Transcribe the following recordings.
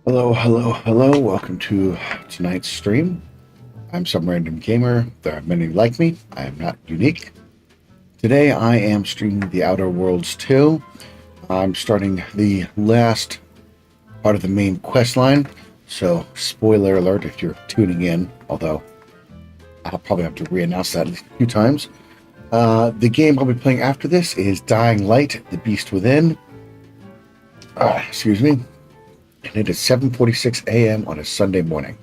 Hello, hello, hello. Welcome to tonight's stream. I'm some random gamer. There are many like me. I am not unique. Today I am streaming The Outer Worlds 2. I'm starting the last part of the main quest line, so spoiler alert if you're tuning in, although I'll probably have to re-announce that a few times. The game I'll be playing after this is Dying Light, The Beast Within. Excuse me. And it is 7:46 a.m. on a Sunday morning.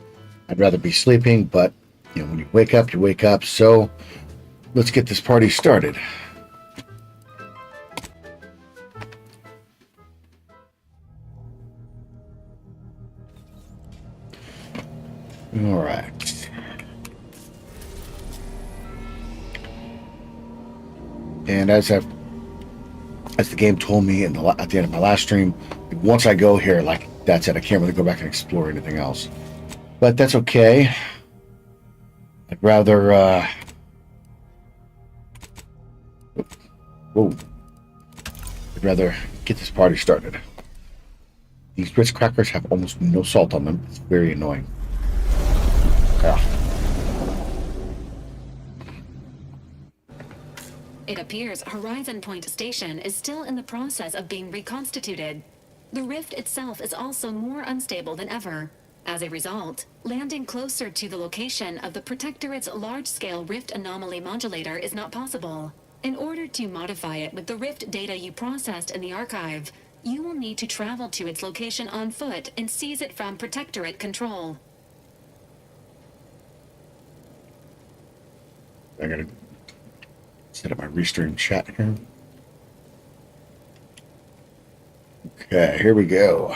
I'd rather be sleeping, but when you wake up, you wake up. So let's get this party started. All right. And as the game told me at the end of my last stream, once I go here, that's it. I can't really go back and explore anything else. But that's okay. I'd rather I'd rather get this party started. These Ritz crackers have almost no salt on them. It's very annoying. It appears Horizon Point Station is still in the process of being reconstituted. The rift itself is also more unstable than ever. As a result, landing closer to the location of the Protectorate's large-scale rift anomaly modulator is not possible. In order to modify it with the rift data you processed in the archive, you will need to travel to its location on foot and seize it from Protectorate control. I gotta set up my restream chat here. Okay, here we go.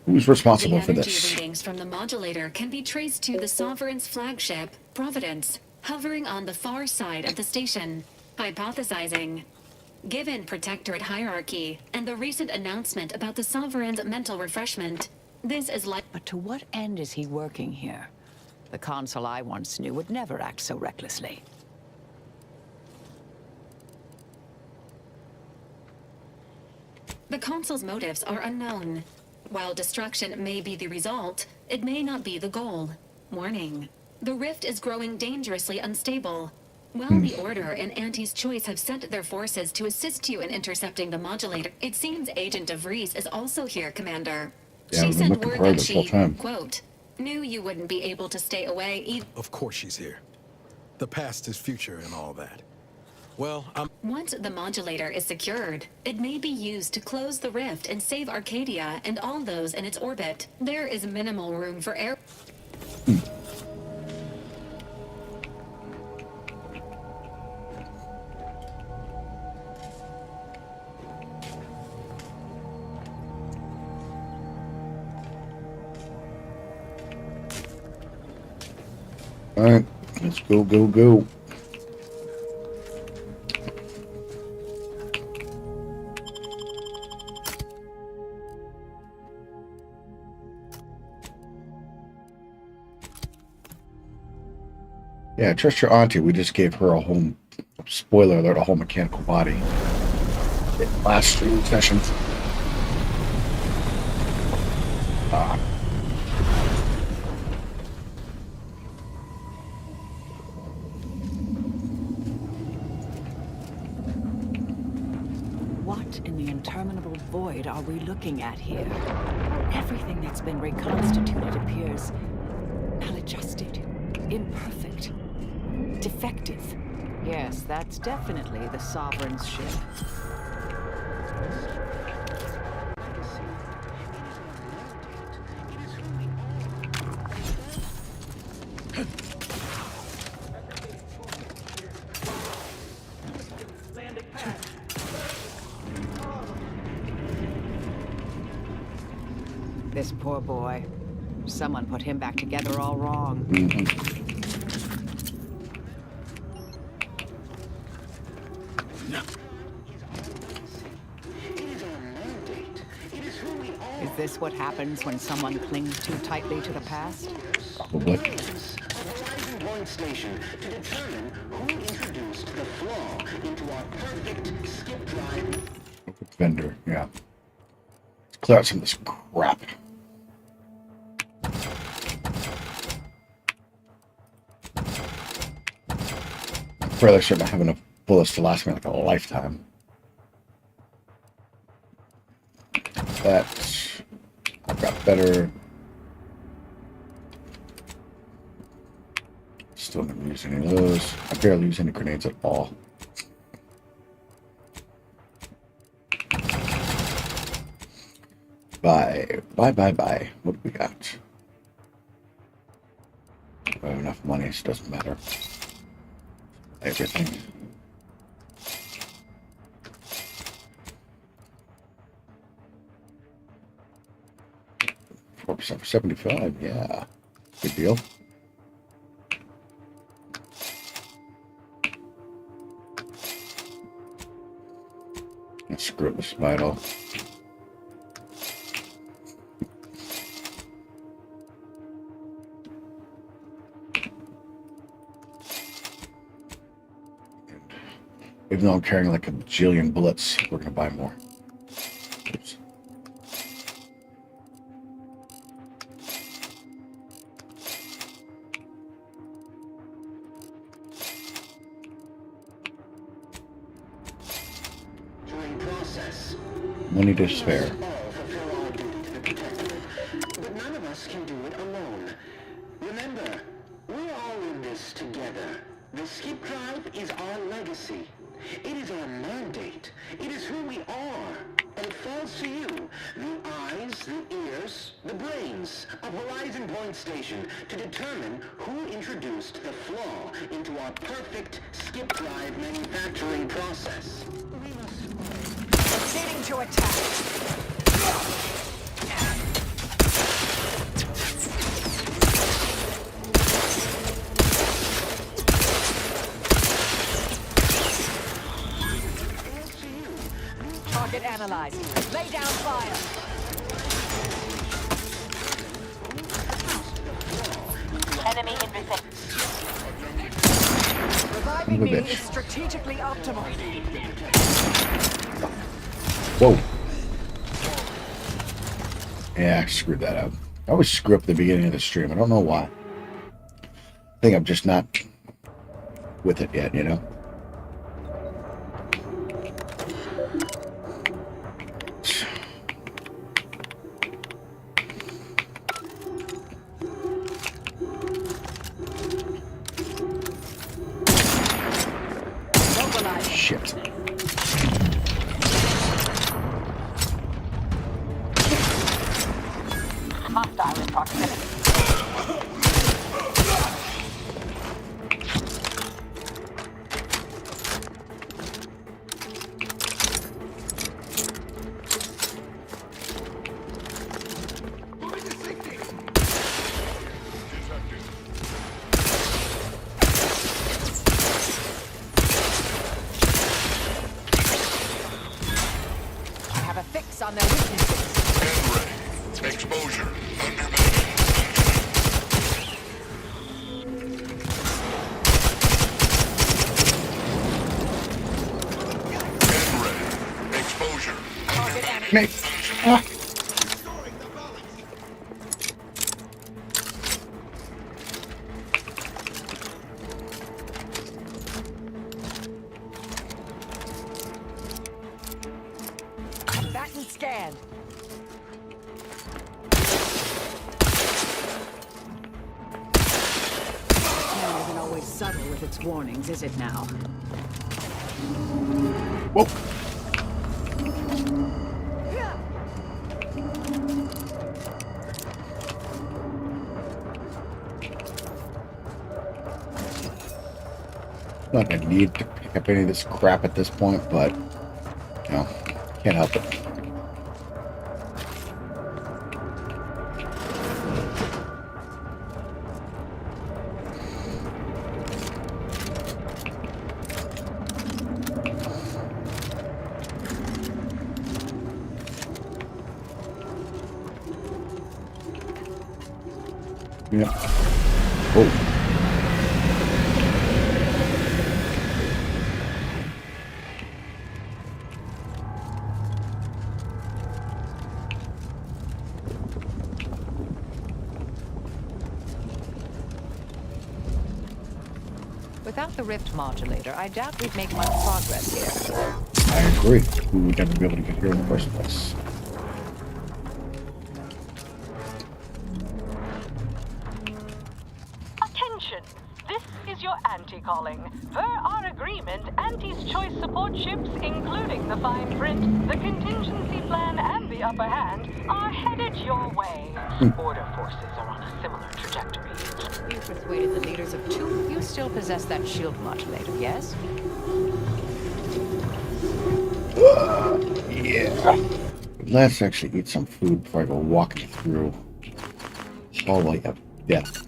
Who's responsible for this? The energy readings from the modulator can be traced to the Sovereign's flagship, Providence, hovering on the far side of the station. Hypothesizing. Given Protectorate hierarchy and the recent announcement about the Sovereign's mental refreshment, this is like... But to what end is he working here? The consul I once knew would never act so recklessly. The consul's motives are unknown. While destruction may be the result, it may not be the goal. Warning. The rift is growing dangerously unstable. While the Order and Auntie's Choice have sent their forces to assist you in intercepting the modulator, it seems Agent DeVries is also here, Commander. Yeah, She I've been sent looking word for her that this whole she, time. quote, knew you wouldn't be able to stay away either. Of course she's here. The past is future and all that. Well, Once the modulator is secured, it may be used to close the rift and save Arcadia and all those in its orbit. There is minimal room for air. All right, let's go, go, go. Yeah, trust your auntie. We just gave her a whole, spoiler alert, a whole mechanical body. Last stream session. What in the interminable void are we looking at here? Everything that's been reconstituted appears maladjusted, imperfect, defective. Yes, that's definitely the Sovereign's ship. This poor boy. Someone put him back together all wrong. Is this what happens when someone clings too tightly to the past? Probably. Horizon Point Station to determine who introduced the flaw into our perfect skip drive. Vendor, yeah. clear out some of this crap. I'm fairly certain I have enough bullets to last me like a lifetime. That I've got better. Still never use any of those. I barely use any grenades at all. Bye. What do we got? I have enough money, so it doesn't matter. Everything. For 75, yeah. Good deal. Let's screw this vital. Even though I'm carrying like a bajillion bullets, we're gonna buy more. Oops. Money to spare. But none of us can do it alone. Remember, we're all in this together. The skip drive is our legacy. It is our mandate. It is who we are. And it falls to you, the eyes, the ears, the brains of Horizon Point Station to determine who introduced the flaw into our perfect skip drive manufacturing process. Proceeding to attack. Target analyzed. Lay down fire. Enemy in vicinity. Reviving me is strategically optimal. Whoa. Yeah, I screwed that up. I always screw up at the beginning of the stream. I don't know why. I think I'm just not with it yet, you know? Shit. Hostile in proximity. I have a fix on their weaknesses. And ready. Exposure. Under and ready. Exposure. Target enemy. Me. Ah. Combatant scan. Hell isn't always subtle with its warnings, is it now? Whoa. Not gonna need to pick up any of this crap at this point, but you know, can't help it. Yeah. Oh. Without the rift modulator, I doubt we'd make much progress here. I agree. We would never be able to get here in the first place. Attention! This is your Auntie calling. Per our agreement, Auntie's choice support ships, including the fine print, the contingency plan, and the upper hand, are headed your way. Order forces are on a similar trajectory. You persuaded the leaders of two. You still possess that shield modulator, yes? Yeah. Let's actually eat some food before I go walking through hallway of death.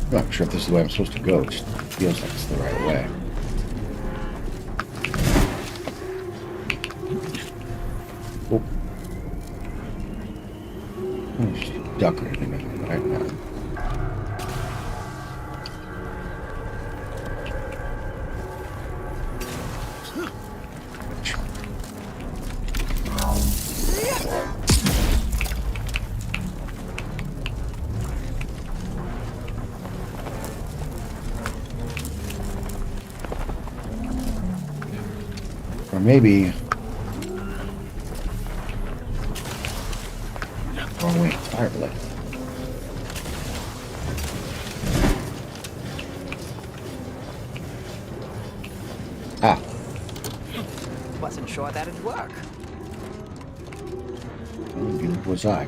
I'm not sure if this is the way I'm supposed to go. It just feels like it's the right way. Oh. There's a duck or anything in there right now. Or maybe... wrong way entirely. Ah. Wasn't sure that'd work. Neither was I.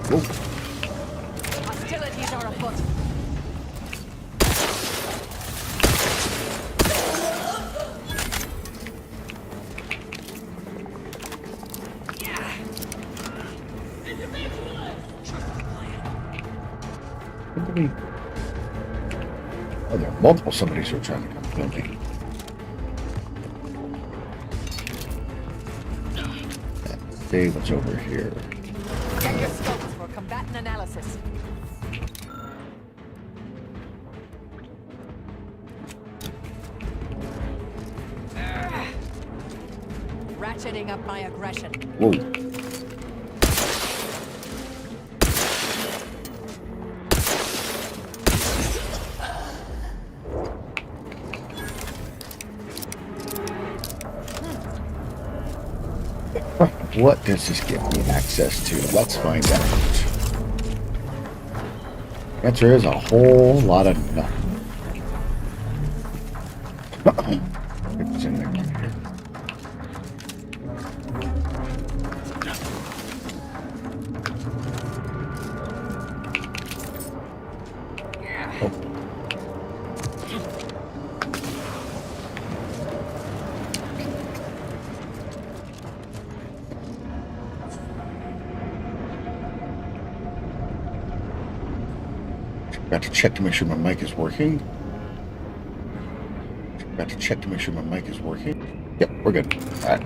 Whoa. Hostilities are afoot. Oh, there are multiple somebodies who are trying to come kill me. Let's see what's over here. Get your scopes for combatant analysis. Ratcheting up my aggression. Whoa. What does this give me access to? Let's find out. Answer is a whole lot of nothing. It's in there right here. Oh. Got to check to make sure my mic is working. Got to check to make sure my mic is working. Yep, we're good. All right.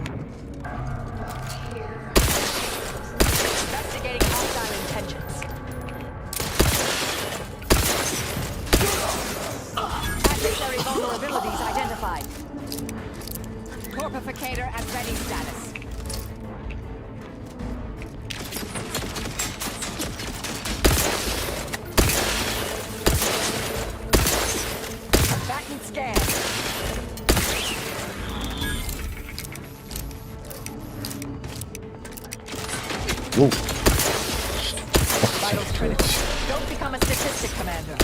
Investigating hostile intentions. Adversary vulnerabilities identified. Corpificator at ready status. Combatant scan. Whoa. Vitals critical. Don't become a statistic, Commander.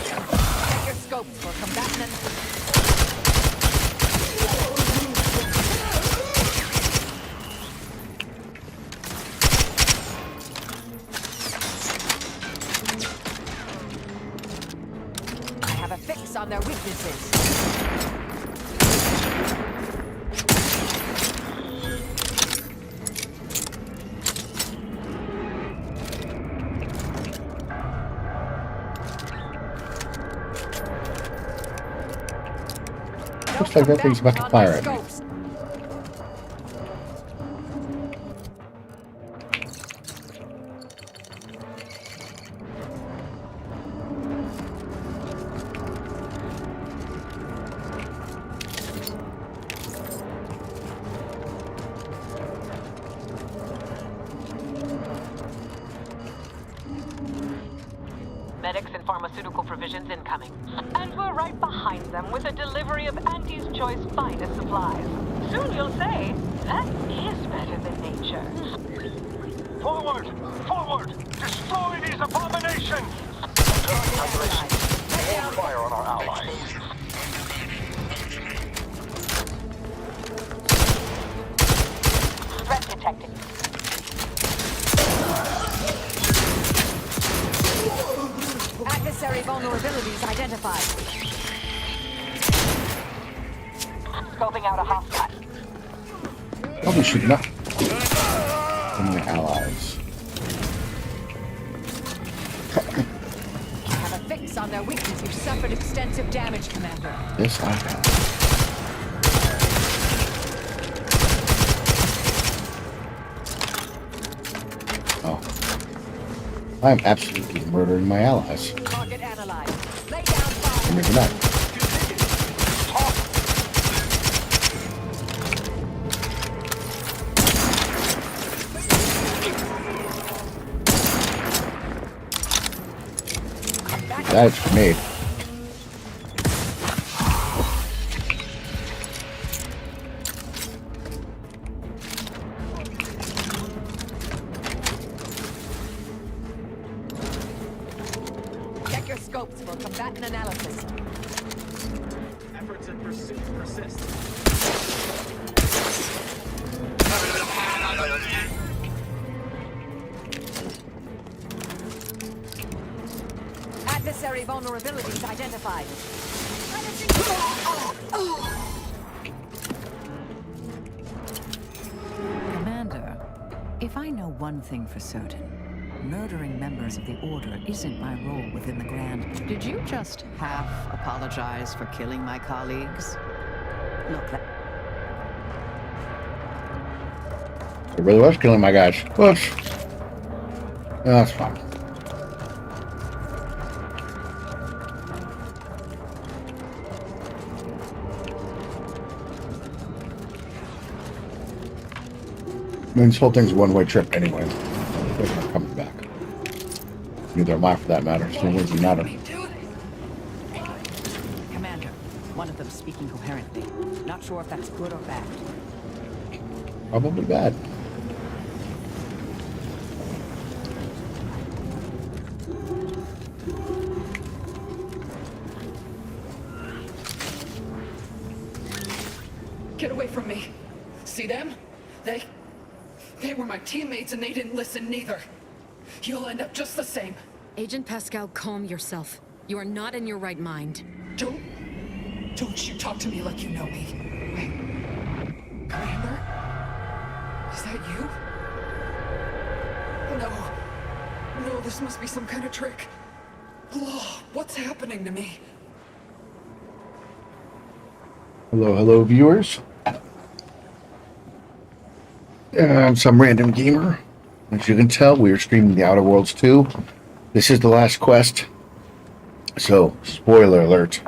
Check your scopes for combatant. I have a fix on their weaknesses. Looks like that thing's about to fire at me. Medics and pharmaceutical provisions incoming. And we're right behind them with a delivery of Auntie's Choice finest supplies. Soon you'll say, that is better than nature. Forward! Forward! Destroy these abominations! Hold fire on our allies. Threat detected. Adversary vulnerabilities identified. Scoping out a hostile. Probably should not. From the allies. Have a fix on their weakness. You've suffered extensive damage, Commander. Yes, I have. Oh. I'm absolutely murdering my allies. Target analyzed. Lay down fire. Maybe not. That's a grenade. Check your scopes for combatant analysis. Efforts in pursuit persist. Adversary vulnerabilities identified. Commander, if I know one thing for certain, murdering members of the Order isn't my role within the Grand. Did you just half apologize for killing my colleagues? Look, It really was killing my guys. Whoops. No, that's fine. I mean, this whole thing's a one-way trip anyway. They're not coming back. Neither am I, for that matter. So it doesn't matter. Commander, one of them speaking coherently. Not sure if that's good or bad. Probably bad. Get away from me. See them? They were my teammates and they didn't listen neither. You'll end up just the same. Agent Pascal, calm yourself. You are not in your right mind. Don't you talk to me like you know me. Wait. Commander? Is that you? No, this must be some kind of trick. Oh, what's happening to me? Hello, viewers. I'm some random gamer. As you can tell, we are streaming The Outer Worlds 2. This is the last quest. So, spoiler alert.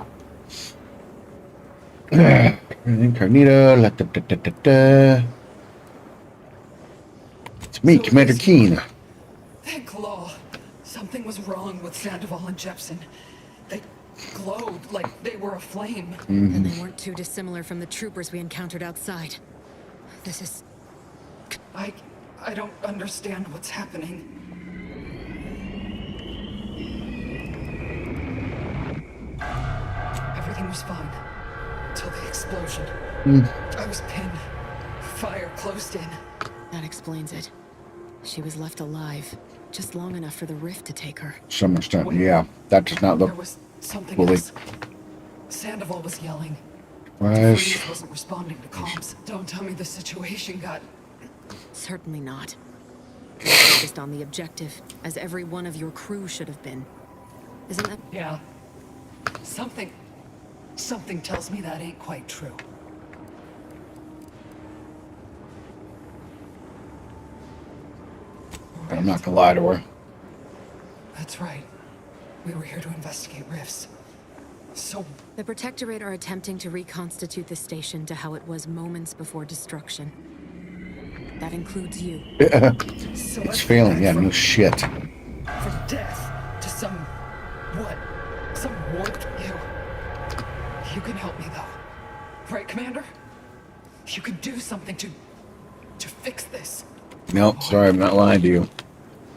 Incognito. It's me, Commander Keen. That glow. Something was wrong with Sandoval and Jepson. They glowed like they were aflame. And they weren't too dissimilar from the troopers we encountered outside. This is... I don't understand what's happening. Everything was fine. Till the explosion. I was pinned. Fire closed in. That explains it. She was left alive, just long enough for the rift to take her. Some extent, yeah. That does not look There was something fully. else. Sandoval was yelling. Right. DeFreeze wasn't responding to comms. Don't tell me the situation got... Certainly not. You're focused on the objective, as every one of your crew should have been. Isn't that... Yeah. Something Something tells me that ain't quite true. I'm not gonna lie to her. That's right. We were here to investigate rifts. So, The Protectorate are attempting to reconstitute the station to how it was moments before destruction. That includes you. so It's failing, yeah, no shit. From death to some... what? Some warped you. You can help me, though. Right, Commander? You can do something to fix this. Nope, sorry, I'm not lying to you.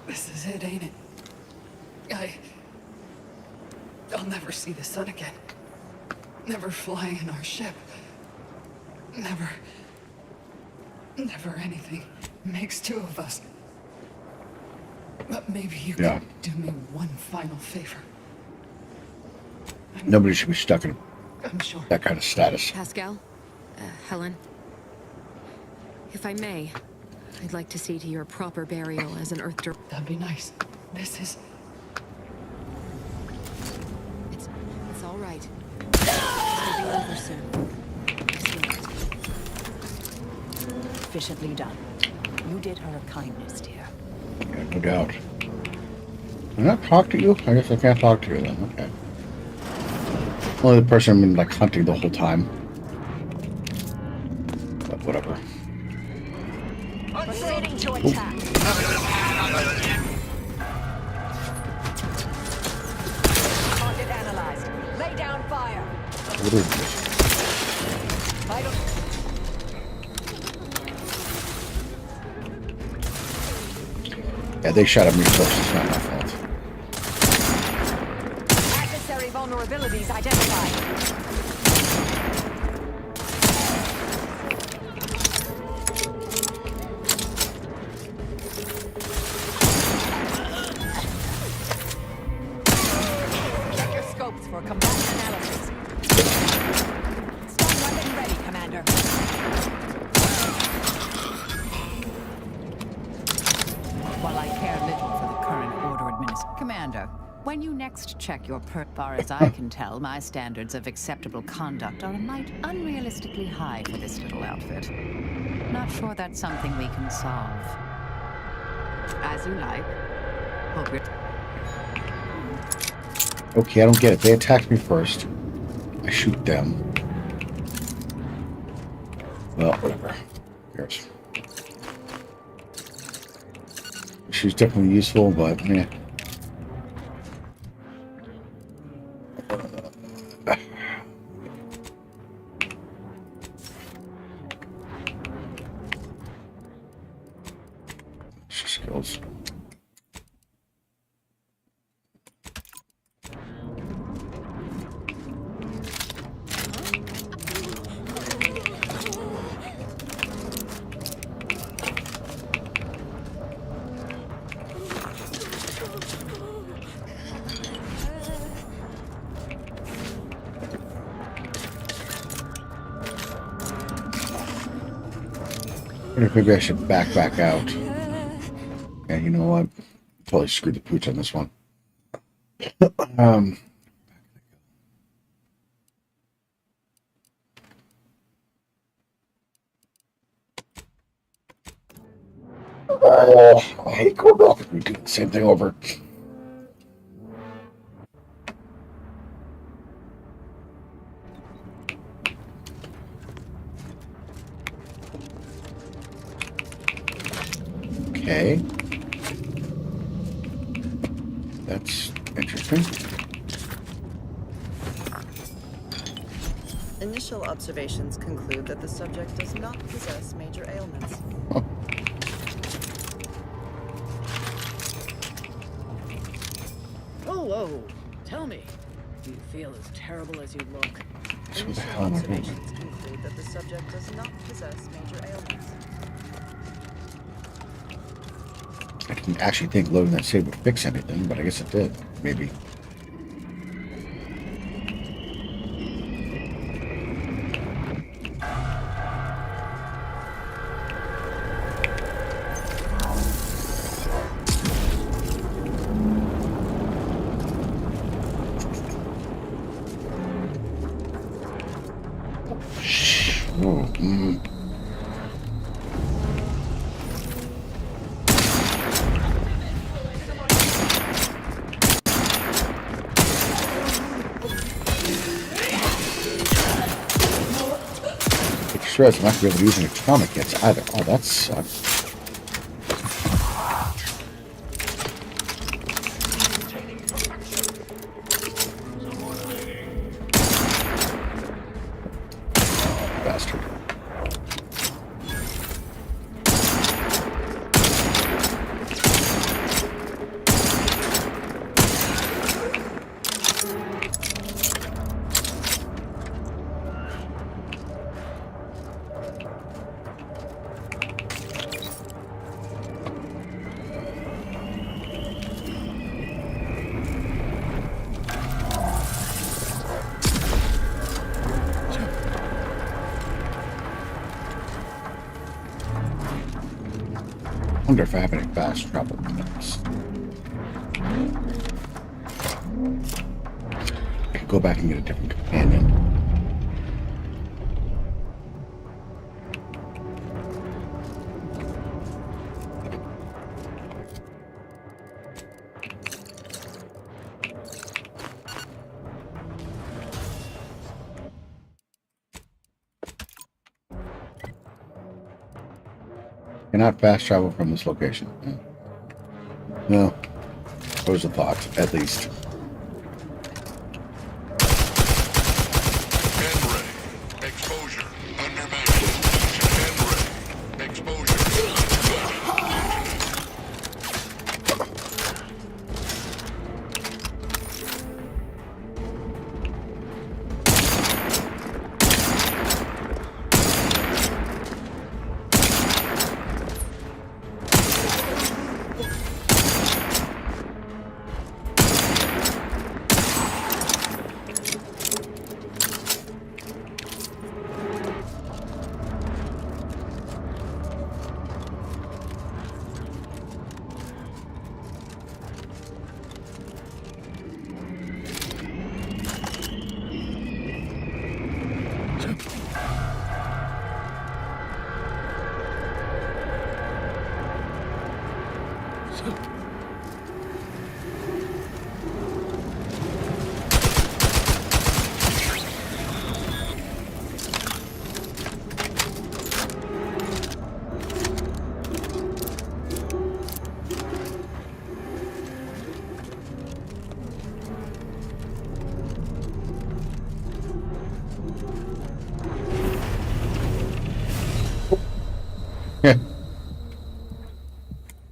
This is it, ain't it? I'll never see the sun again. Never fly in our ship. Never anything makes two of us. But maybe you can do me one final favor. Nobody should be stuck in I'm sure. that kind of status. Pascal? Helen? If I may, I'd like to see to your proper burial as an Earth... That'd be nice. This is... It's all right. It'll be over soon. Efficiently done. You did her a kindness, dear. Yeah, no doubt. Can I not talk to you? I guess I can't talk to you then, okay. Only the person I've been like hunting the whole time. But whatever. Proceeding to attack. Target analyzed. Lay down fire. What is this? Vital. Yeah, they shot at me first. It's not my fault. Adversary vulnerabilities identified. Check your scopes for combat analysis. Stun weapon ready, Commander. While I care little for the current order administration, Commander, when you next check your far as I can tell, my standards of acceptable conduct are a mite unrealistically high for this little outfit. Not sure that's something we can solve. As you like. Hope you're... Okay, I don't get it. They attacked me first. I shoot them. Well, whatever. Who cares? She's definitely useful, but yeah. Skills. Maybe I should back out. Yeah, you know what? Totally screwed the pooch on this one. I hate going back and do the same thing over. Okay. That's interesting. Initial observations conclude that the subject does not possess major ailments. Oh. Whoa, tell me, do you feel as terrible as you look? So the Initial hell am I doing? observations conclude that the subject does not possess major ailments. I didn't actually think loading that save would fix anything, but I guess it did. Maybe. just realized I'm not going to be able to use any atomic hits either. Oh, that sucks. Bastard. I wonder if I have any fast travel minutes. I could go back and get a different companion. Cannot fast travel from this location. No. That was a thought, at least. Ray. Exposure. Under Ray. Exposure.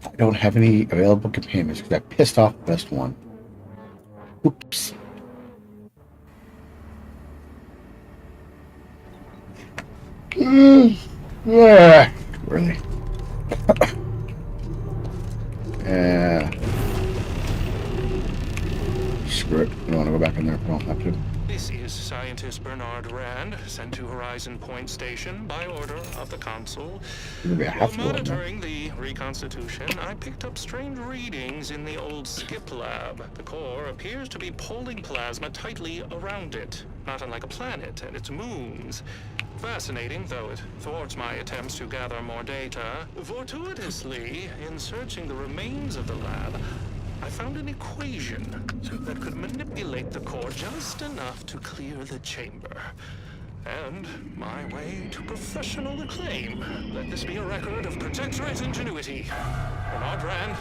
I don't have any available companions because I pissed off the best one. Oops. Yeah. Really? Yeah. Screw it. You don't want to go back in there if I don't have to. This is scientist Bernard Rand, sent to Horizon Point Station by order of the Consul. Maybe I While have to go in there. monitoring the reconstitution, I picked up strange readings in the old skip lab. The core appears to be pulling plasma tightly around it, not unlike a planet and its moons. Fascinating, though it thwarts my attempts to gather more data. Fortuitously, in searching the remains of the lab, I found an equation that could manipulate the core just enough to clear the chamber. And my way to professional acclaim. Let this be a record of Protectorate ingenuity. Bernard Rand,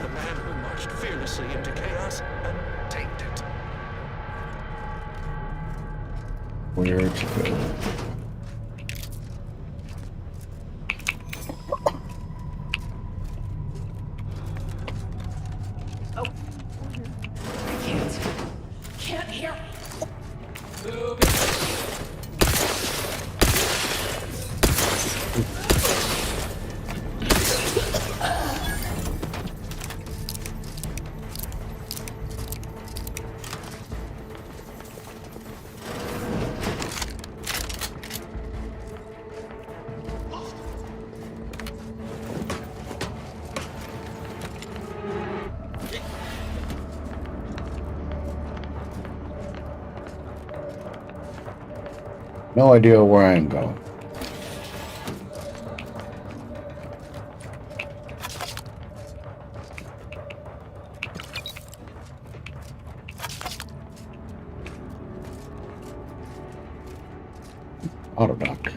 the man who marched fearlessly into chaos and tamed it. Where to go? Can't hear. No idea where I'm going. Auto dock.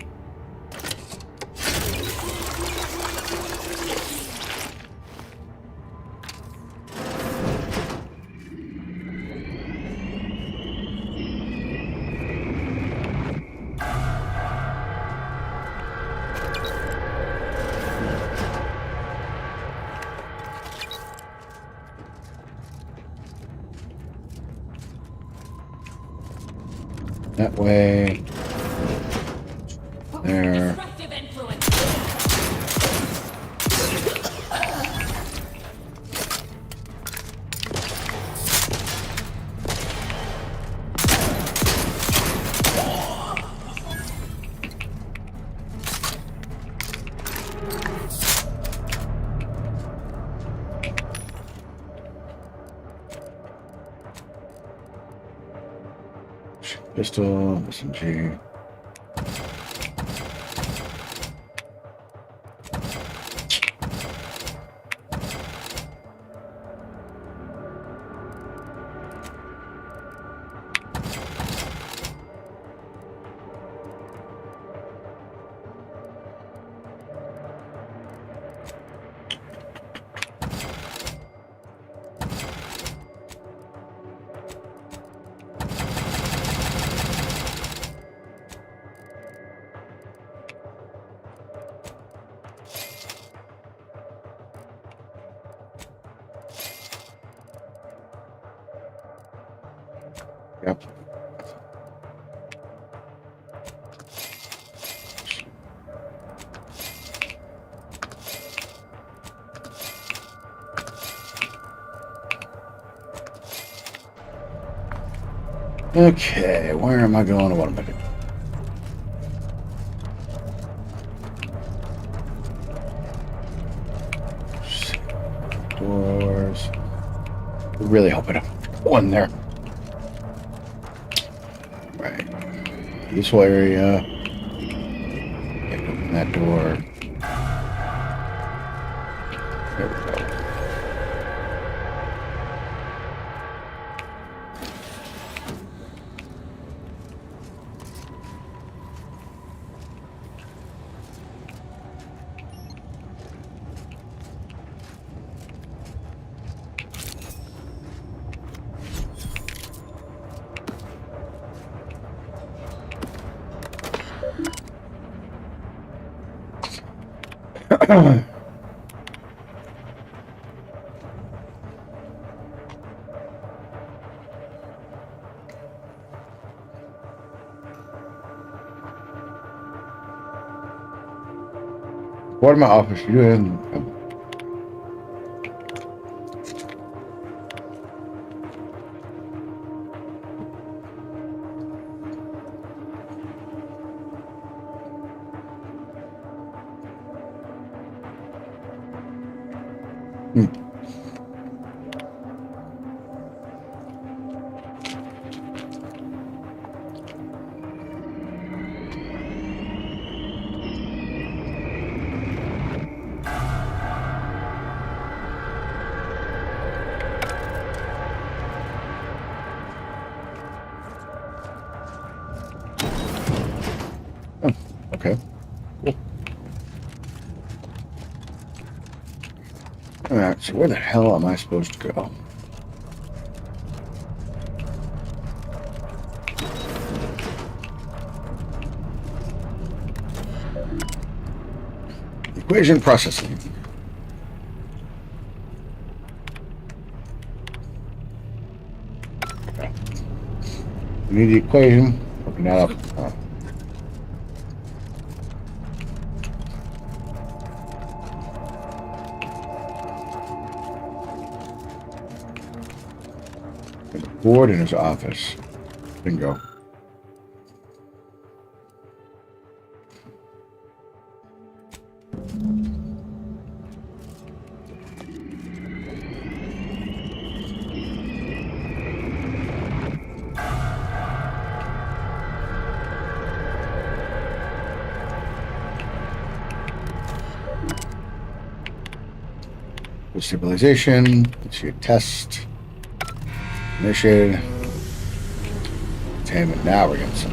That way. There. Pistol, SMG. Yep. Okay, where am I going? What am I doing? Doors. Really hoping one there. Right. Useful area. Yeah, open that door. There we go. What in my office? You in? Okay. Cool. Alright, so where the hell am I supposed to go? Equation processing. Okay. We need the equation. Open that up. Board in his office. Bingo. Stabilization. Let's see a test. Initiated. Containment. Now we're getting some.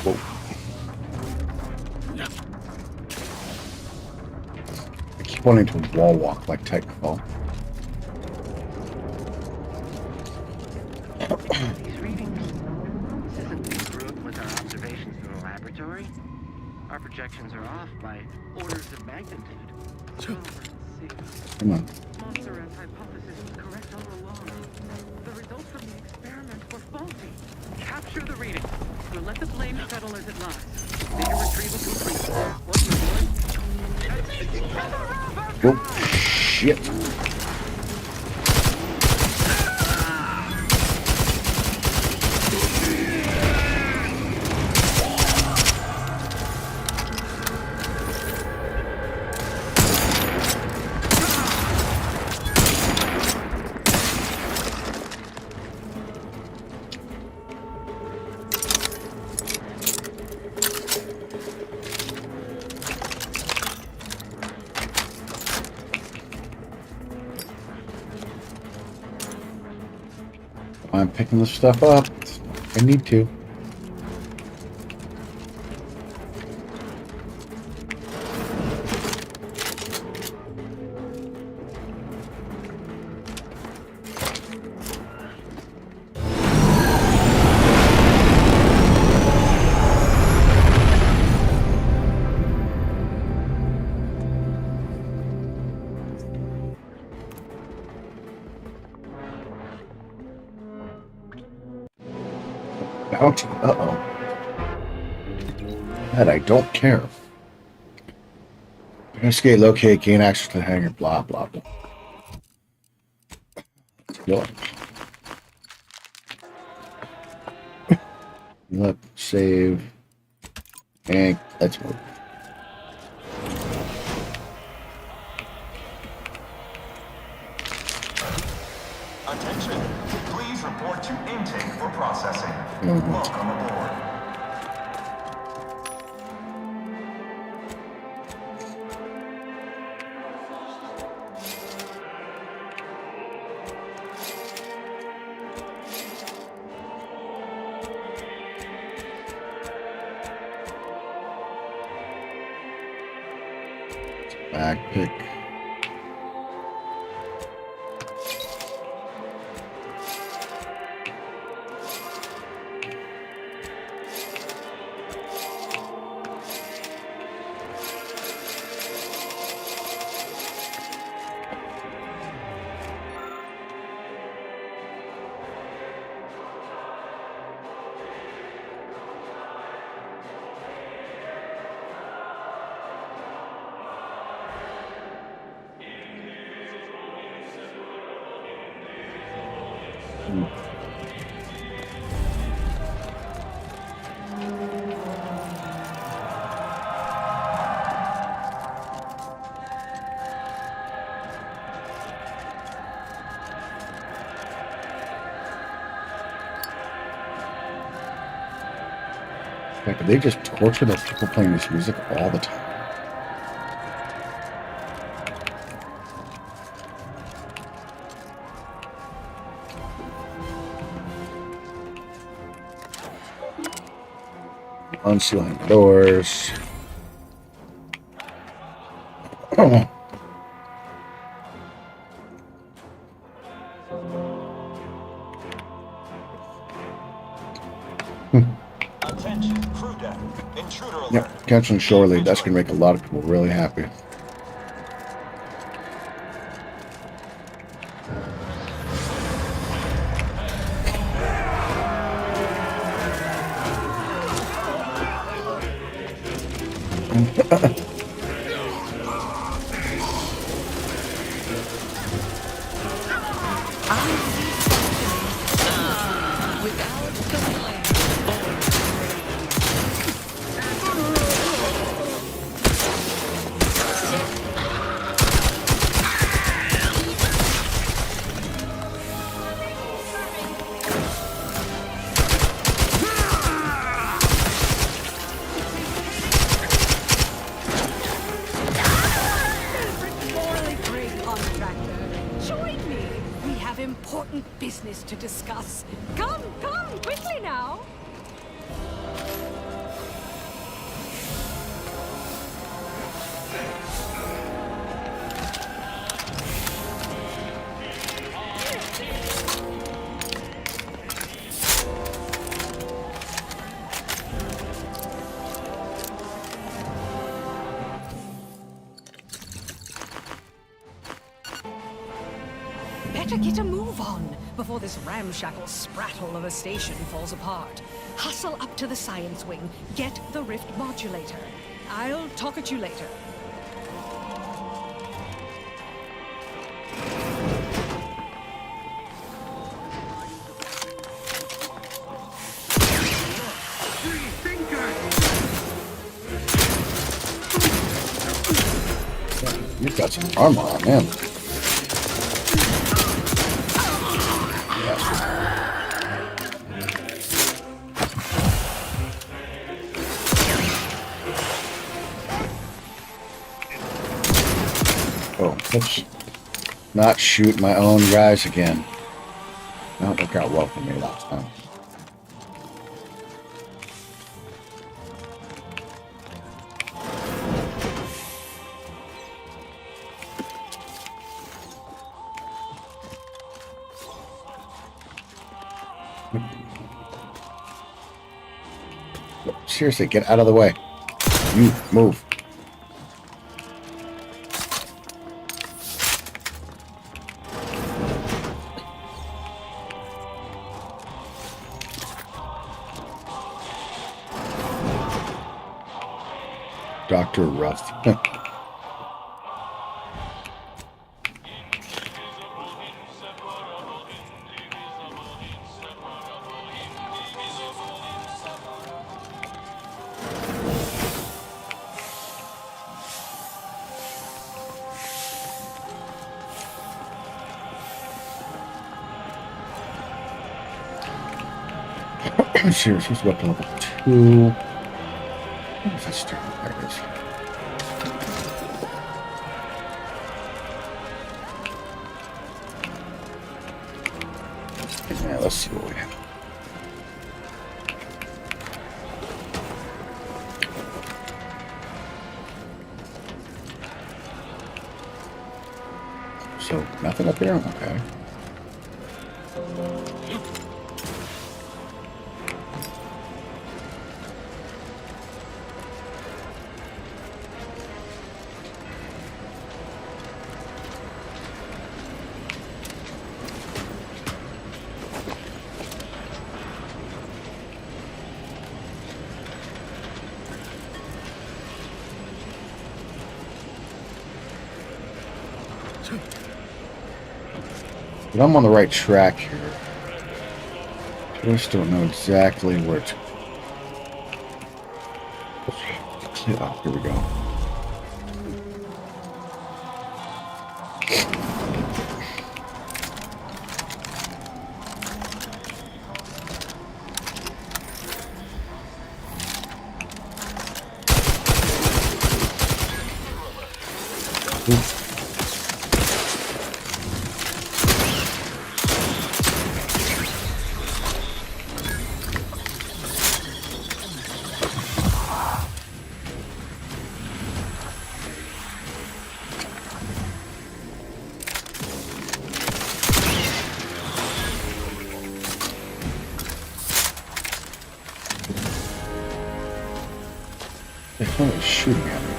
Whoa. I keep wanting to wall walk like Titanfall. Come on. Montserrat's hypothesis was correct all along. The results from the experiment were faulty. Capture the reading. We'll let the blame settle as it lies. Data retrieval complete. What's Oh, shit. I'm picking this stuff up. I need to. Bounty. Uh-oh. That I don't care. Escape, locate, gain access to the hangar, blah, blah, blah. Let's go. Look, save, and let's move. Attention. Please report to intake for processing. Welcome aboard. Backpick. Like, they just torture the people playing this music all the time. Unsealing doors. Oh. Attention, crew deck. Intruder alert. Yep, canceling shore leave. That's going to make a lot of people really happy. Important business to discuss. Come, quickly now. Better get a move on before this ramshackle sprattle of a station falls apart. Hustle up to the science wing. Get the rift modulator. I'll talk at you later. You've got some armor on him. Oh, let's not shoot my own guys again. That worked out well for me last time. Seriously, get out of the way. You move. Dr. Rust. Seriously, supposed to go up to level 2. Where's that start? There it is. Yeah, let's see what we have. So, nothing up there? Okay. But I'm on the right track here. I just don't know exactly where to. Oh, here we go. They're totally shooting at me.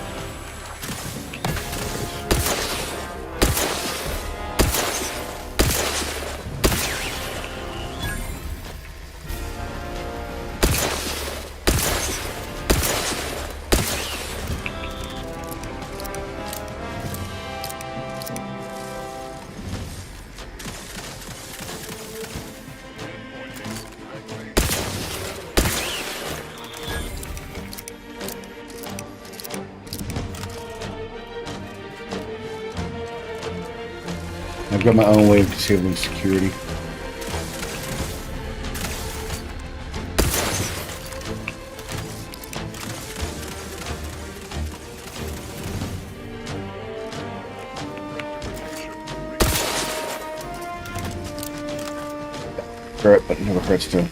I've got my own way of disabling security. Hurt, but it never hurts to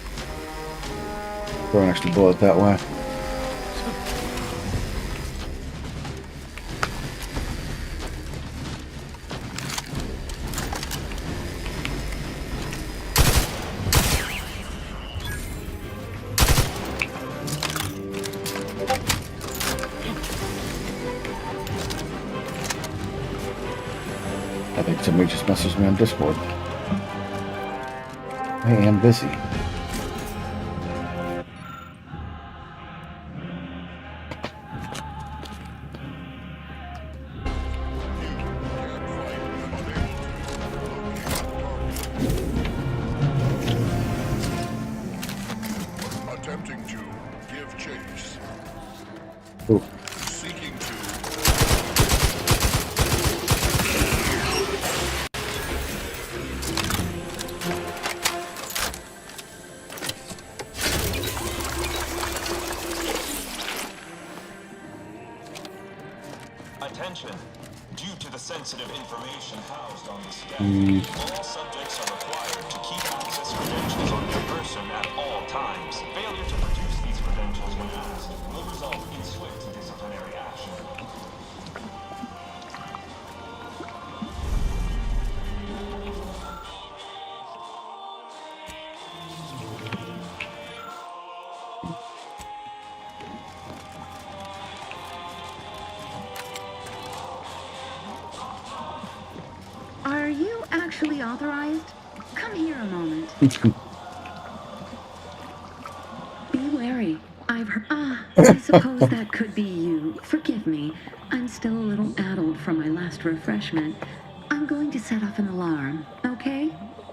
throw an extra bullet that way. I think somebody just messaged me on Discord. I am busy. Attempting to give chase. Ooh. Seeking to. Attention. Due to the sensitive information housed on the scan, all subjects are required to keep access credentials on their person at all times. Failure to produce these credentials when asked will result in swift disciplinary action. Are you actually authorized? Come here a moment. Be wary. I've heard. I suppose that could be you. Forgive me. I'm still a little addled from my last refreshment. I'm going to set off an alarm, okay?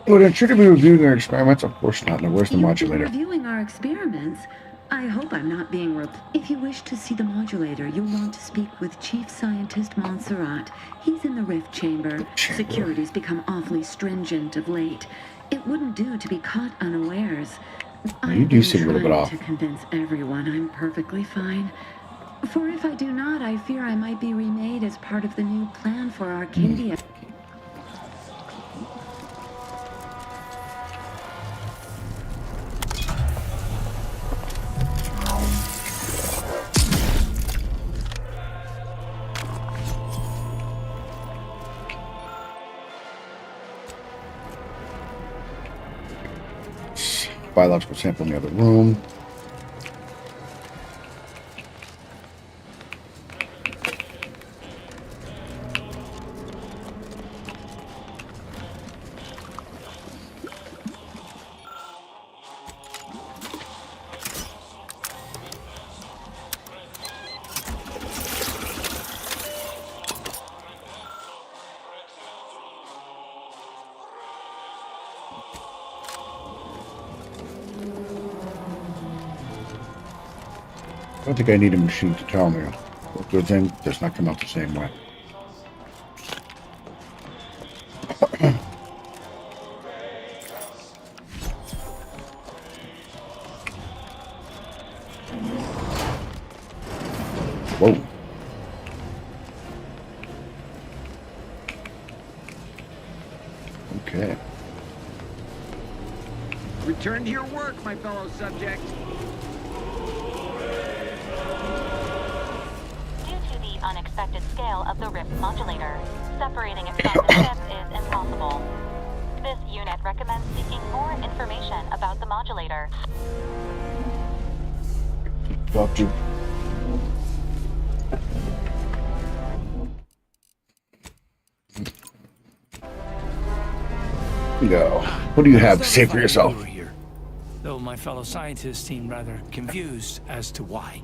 Would it should be reviewing our experiments? Of course not. Now, where's the You've modulator? been reviewing our experiments. I hope I'm not being If you wish to see the modulator, you'll want to speak with Chief Scientist Montserrat. He's in the rift chamber. Security's become awfully stringent of late. It wouldn't do to be caught unawares. You do seem a little bit off. To convince everyone I'm perfectly fine. For if I do not, I fear I might be remade as part of the new plan for Arcadia. Biological sample in the other room. I don't think I need a machine to tell me what goes in does not come out the same way. Whoa. Okay. Return to your work, my fellow subject. Unexpected scale of the rift modulator. Separating it from the ship is impossible. This unit recommends seeking more information about the modulator. Doctor. Go. What do you have to say for yourself? Here, though my fellow scientists seem rather confused as to why.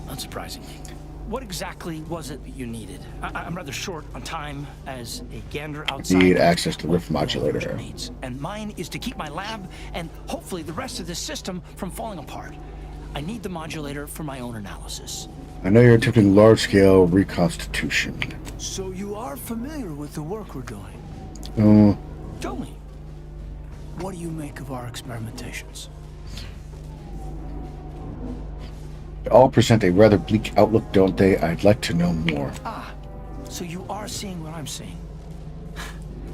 Unsurprisingly. What exactly was it that you needed? I'm rather short on time as a gander outside. Need access to rift modulator. Needs. And mine is to keep my lab and hopefully the rest of this system from falling apart. I need the modulator for my own analysis. I know you're attempting large-scale reconstitution. So you are familiar with the work we're doing? Tell me. What do you make of our experimentations? They all present a rather bleak outlook, don't they? I'd like to know more. So you are seeing what I'm seeing.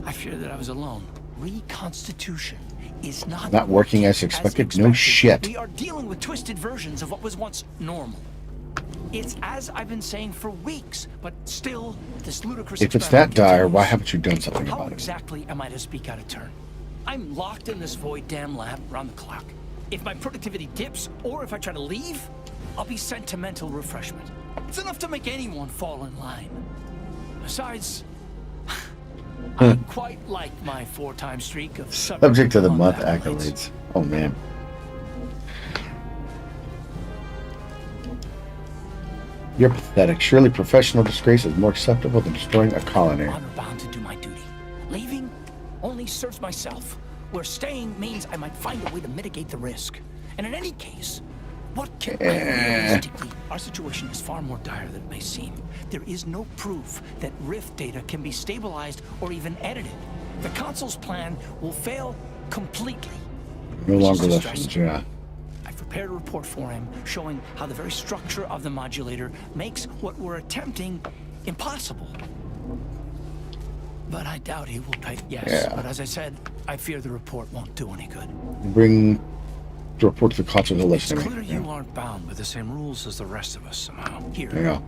I fear that I was alone. Reconstitution is not working as expected. No shit. We are dealing with twisted versions of what was once normal. It's as I've been saying for weeks, but still, this ludicrous. If it's that dire, why haven't you done something about it? How exactly am I to speak out of turn? I'm locked in this void damn lab around the clock. If my productivity dips, or if I try to leave, I'll be sent to mental refreshment. It's enough to make anyone fall in line. Besides, I quite like my 4-time streak of Subject of the month accolades. Oh man. You're pathetic. Surely professional disgrace is more acceptable than destroying a colony. I'm bound to do my duty. Leaving only serves myself, where staying means I might find a way to mitigate the risk. And in any case, what can realistically, our situation is far more dire than it may seem. There is no proof that Rift data can be stabilized or even edited. The Consul's plan will fail completely. No longer lessons, yeah. I've prepared a report for him showing how the very structure of the modulator makes what we're attempting impossible. But I doubt he will pay. Yes, yeah. But as I said, I fear the report won't do any good. Bring the report to the Consul to listen to me. It's clear you aren't bound by the same rules as the rest of us somehow. Here,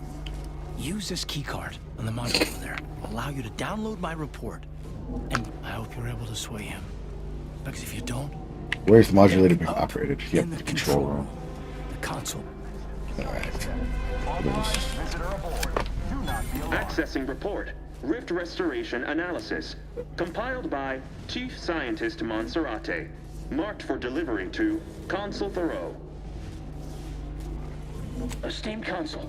use this keycard on the modulator there. It'll allow you to download my report. And I hope you're able to sway him. Because if you don't... Where's the modulator being operated? Yep, the control room. The console. Alright. Accessing report. Rift restoration analysis. Compiled by Chief Scientist Monserrate. Marked for delivery to Consul Thoreau. Esteemed Consul,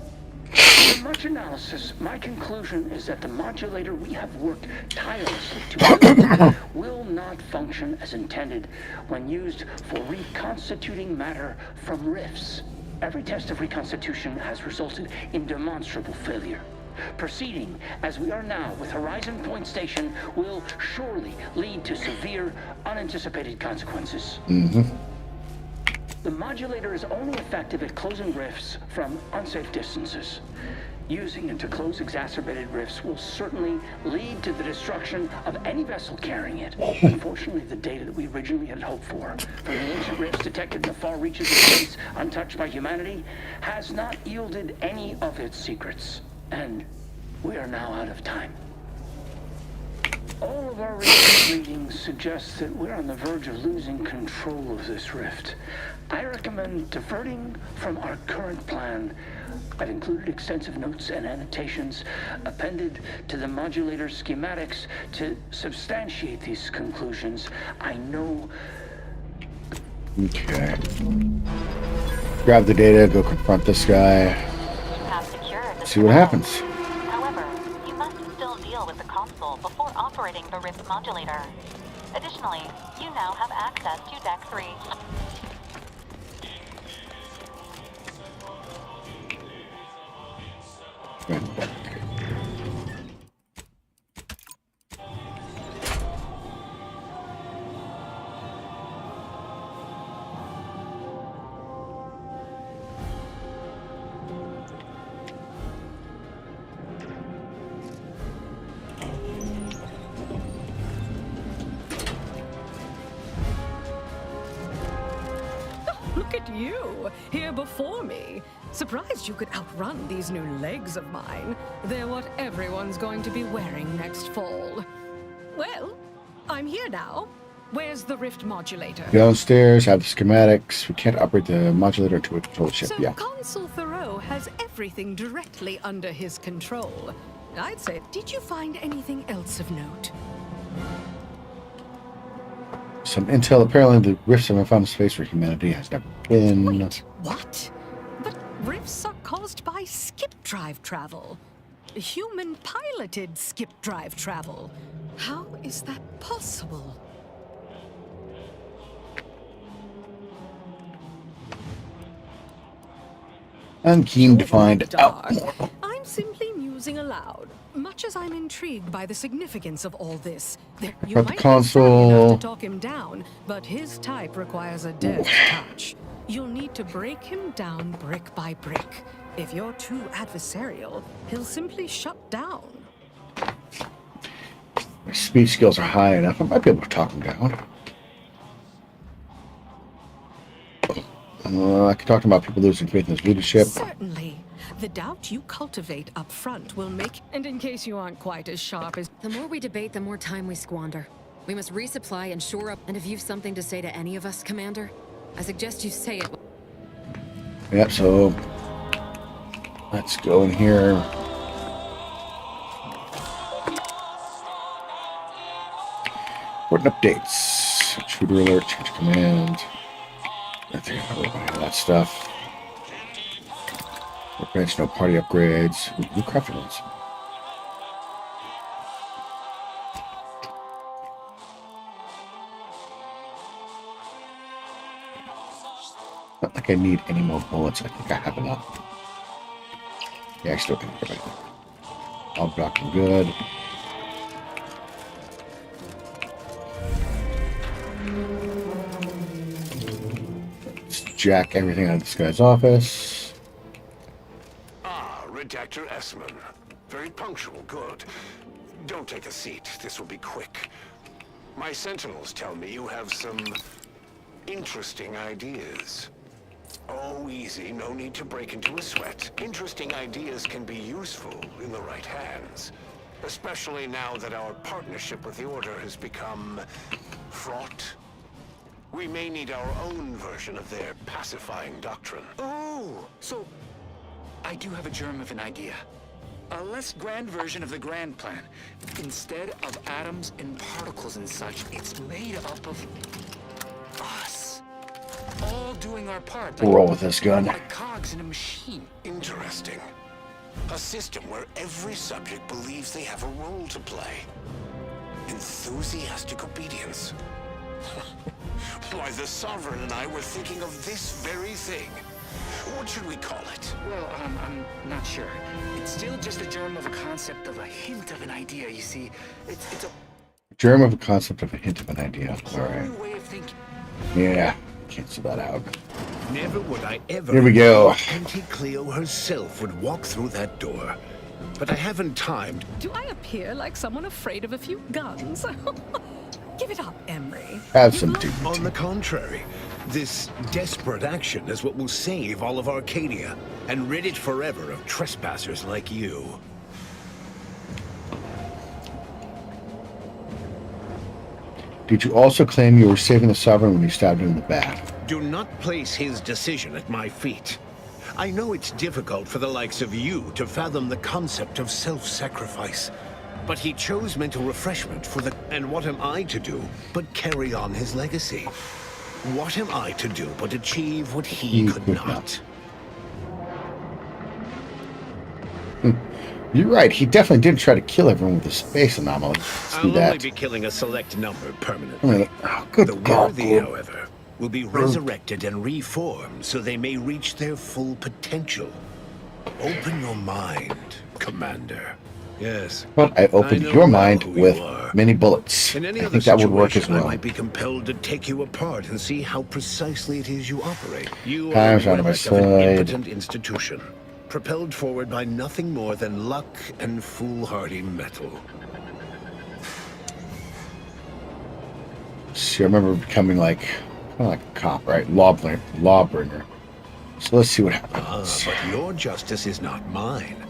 after much analysis, my conclusion is that the modulator we have worked tirelessly to build will not function as intended when used for reconstituting matter from rifts. Every test of reconstitution has resulted in demonstrable failure. Proceeding as we are now with Horizon Point Station will surely lead to severe, unanticipated consequences. The modulator is only effective at closing rifts from unsafe distances. Using it to close exacerbated rifts will certainly lead to the destruction of any vessel carrying it. Unfortunately, the data that we originally had hoped for from the ancient rifts detected in the far reaches of space, untouched by humanity, has not yielded any of its secrets. And we are now out of time. All of our recent readings suggest that we're on the verge of losing control of this rift. I recommend diverting from our current plan. I've included extensive notes and annotations appended to the modulator schematics to substantiate these conclusions. I know... Okay. Grab the data, go confront this guy. See what happens. However, you must still deal with the console before operating the Rift modulator. Additionally, you now have access to Deck 3. Look at you, here before me. Surprised you could outrun these new legs of mine. They're what everyone's going to be wearing next fall. Well, I'm here now. Where's the Rift modulator? Downstairs, have the schematics. We can't operate the modulator to a control ship. So Yeah. Consul Thoreau has everything directly under his control. I'd say, did you find anything else of note? Some intel. Apparently, the rifts have been found in space where humanity has never been. Wait, what? But rifts are caused by skip drive travel. Human-piloted skip drive travel. How is that possible? I'm keen to find out more. I'm simply musing aloud. Much as I'm intrigued by the significance of all this, you But the might be console- strong enough to talk him down, but his type requires a deft touch. You'll need to break him down brick by brick. If you're too adversarial, he'll simply shut down. My speech skills are high enough. I might be able to talk him down. I can talk to him about people losing faith in his leadership. Certainly. The doubt you cultivate up front will make... And in case you aren't quite as sharp as... The more we debate, the more time we squander. We must resupply and shore up. And if you've something to say to any of us, Commander, I suggest you say it. Yep, so let's go in here. Important updates. Intruder alert, change command. I think I don't know that stuff. Workbench, no party upgrades. New crafting ones. Not like I need any more bullets. I think I have enough. Yeah, I still can get everything. All blocked and good. Let's jack everything out of this guy's office. Ah, Redactor Essman. Very punctual, good. Don't take a seat. This will be quick. My sentinels tell me you have some interesting ideas. Oh, easy. No need to break into a sweat. Interesting ideas can be useful in the right hands. Especially now that our partnership with the Order has become fraught. We may need our own version of their pacifying doctrine. Oh, so I do have a germ of an idea. A less grand version of the grand plan. Instead of atoms and particles and such, it's made up of us. All doing our part. Roll with this gun. Like cogs in a machine. Interesting. A system where every subject believes they have a role to play. Enthusiastic obedience. Why, the Sovereign and I were thinking of this very thing. What should we call it? Well, I'm not sure. It's still just a germ of a concept of a hint of an idea, you see. It's a Germ of a concept of a hint of an idea. whole Alright. new way of thinking. Yeah. Cancel that out. Never would I ever Here we go. Auntie Cleo herself would walk through that door. But I haven't timed. Do I appear like someone afraid of a few guns? Give it up, Emery. Have some dignity. On the contrary, this desperate action is what will save all of Arcadia and rid it forever of trespassers like you. Did you also claim you were saving the Sovereign when you stabbed him in the back? Do not place his decision at my feet. I know it's difficult for the likes of you to fathom the concept of self-sacrifice. But he chose mental refreshment for the... And what am I to do but carry on his legacy? What am I to do but achieve what he could not? You're right. He definitely didn't try to kill everyone with a space anomaly. Let's do I'll that. only be killing a select number permanently. Oh, good the God, worthy, Lord. however, will be resurrected and reformed so they may reach their full potential. Open your mind, Commander. Yes. But I opened know your now mind who with you are. many bullets. In any I other think that would work as situation, I well. might be compelled to take you apart and see how precisely it is you operate. You Time's are on a my relic of an side. impotent institution, propelled forward by nothing more than luck and foolhardy metal. See, I remember becoming like, kind of like a cop, right? Lawbringer. So let's see what happens. But your justice is not mine.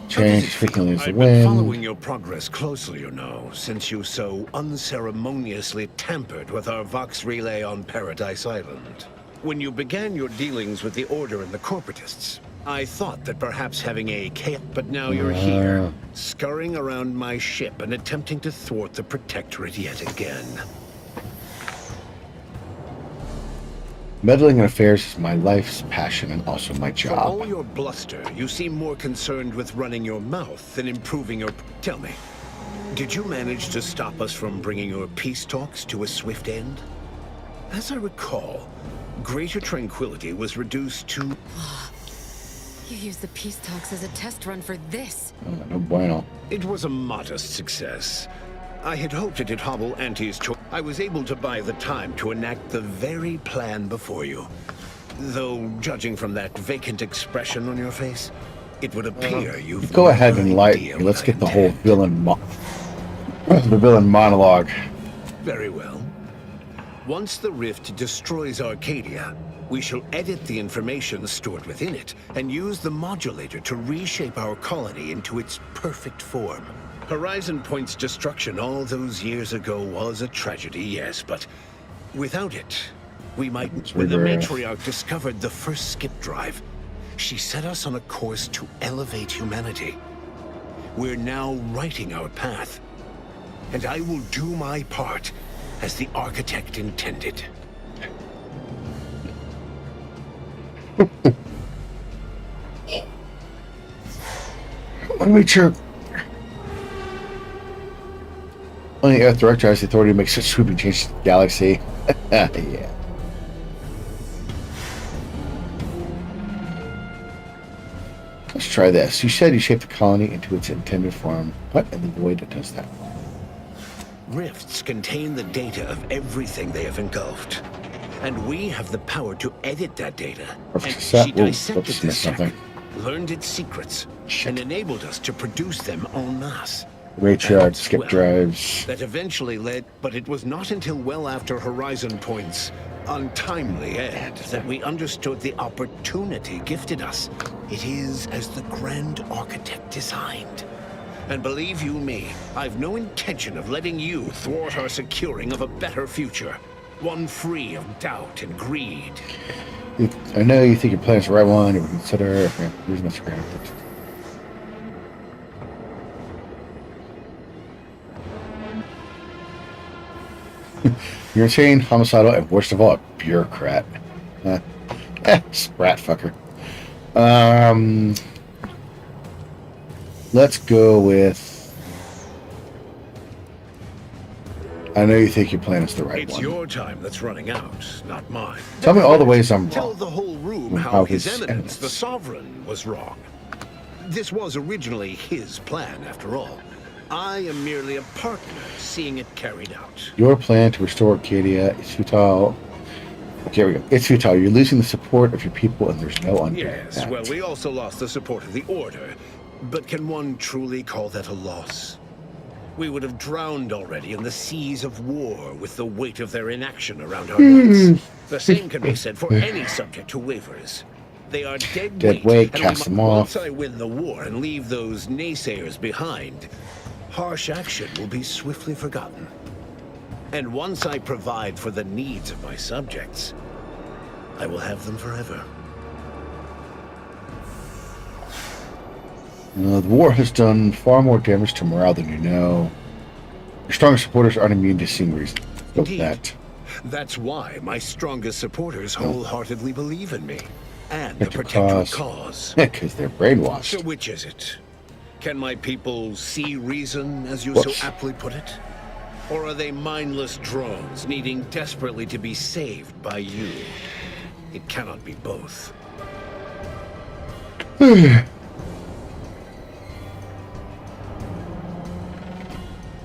Change frequently as the I've been following wind. your progress closely, you know, since you so unceremoniously tampered with our Vox relay on Paradise Island. When you began your dealings with the Order and the Corporatists, I thought that perhaps having a chaos... But now you're here, scurrying around my ship and attempting to thwart the Protectorate yet again. Meddling in affairs is my life's passion and also my For job. all your bluster, you seem more concerned with running your mouth than improving your... Tell me, did you manage to stop us from bringing your peace talks to a swift end? As I recall, Greater Tranquility was reduced to... You used the peace talks as a test run for this. No bueno. It was a modest success. I had hoped it'd hobble Auntie's choice. I was able to buy the time to enact the very plan before you. Though, judging from that vacant expression on your face, it would appear you've... Go ahead and light. Let's get the whole villain monologue. Very well. Once the rift destroys Arcadia, we shall edit the information stored within it and use the modulator to reshape our colony into its perfect form. Horizon Point's destruction all those years ago was a tragedy, yes, but without it, we might... When the matriarch discovered the first skip drive, she set us on a course to elevate humanity. We're now writing our path, and I will do my part as the architect intended. Let me make sure. Only Earth Director has the authority to make such sweeping changes to the galaxy. Yeah. Let's try this. You said you shaped the colony into its intended form. What in the void does that? Rifts contain the data of everything they have engulfed. And we have the power to edit that data. And she dissected this tech, learned its secrets, and enabled us to produce them en masse. Raycharge, skip drives. That eventually led, but it was not until well after Horizon Point's untimely end that we understood the opportunity gifted us. It is as the Grand Architect designed. And believe you me, I've no intention of letting you thwart our securing of a better future. One free of doubt and greed. I know you think your plan is the right one. You would consider using this ground. You're insane, homicidal, and worst of all, a bureaucrat. Sprat fucker. Let's go with... I know you think your plan is the right it's one. It's your time that's running out, not mine. Tell me all the ways I'm wrong. Tell the whole room how His Eminence, the Sovereign, was wrong. This was originally his plan, after all. I am merely a partner, seeing it carried out. Your plan to restore Arcadia is futile. Okay, here we go. It's futile. You're losing the support of your people, and there's no undoing Yes, that. well, we also lost the support of the Order. But can one truly call that a loss? We would have drowned already in the seas of war with the weight of their inaction around our necks. The same can be said for any subject who wavers. They are dead weight, cast them off. Once I win the war and leave those naysayers behind, harsh action will be swiftly forgotten. And once I provide for the needs of my subjects, I will have them forever. The war has done far more damage to morale than you know. Your strongest supporters aren't immune to seeing reason. Indeed. That's why my strongest supporters wholeheartedly believe in me. And the Protectorate cause. Because they're brainwashed. So which is it? Can my people see reason, as you so aptly put it? Or are they mindless drones needing desperately to be saved by you? It cannot be both.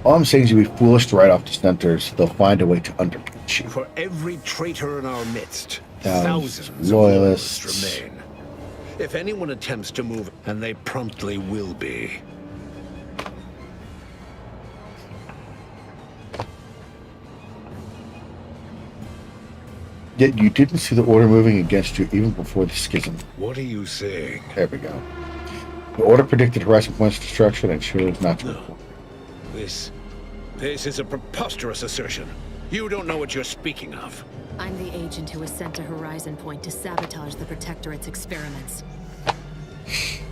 All I'm saying is you'd be foolish to write off dissenters. They'll find a way to undercut you. For every traitor in our midst, Thousands thousands loyalists of loyalists remain. If anyone attempts to move, and they promptly will be. Yet you didn't see the Order moving against you even before the schism. What are you saying? There we go. The Order predicted Horizon Point's destruction and chose not to. No. This is a preposterous assertion. You don't know what you're speaking of. I'm the agent who was sent to Horizon Point to sabotage the Protectorate's experiments.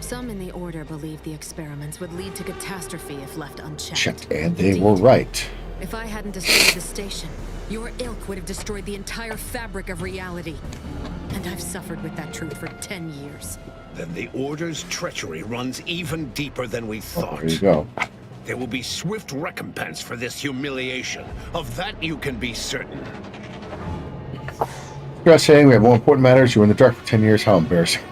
Some in the Order believe the experiments would lead to catastrophe if left unchecked. And they were right. If I hadn't destroyed the station, your ilk would have destroyed the entire fabric of reality. And I've suffered with that truth for 10 years. Then the Order's treachery runs even deeper than we thought. There you go. There will be swift recompense for this humiliation. Of that you can be certain. You're not saying we have more important matters. You were in the dark for 10 years. How embarrassing.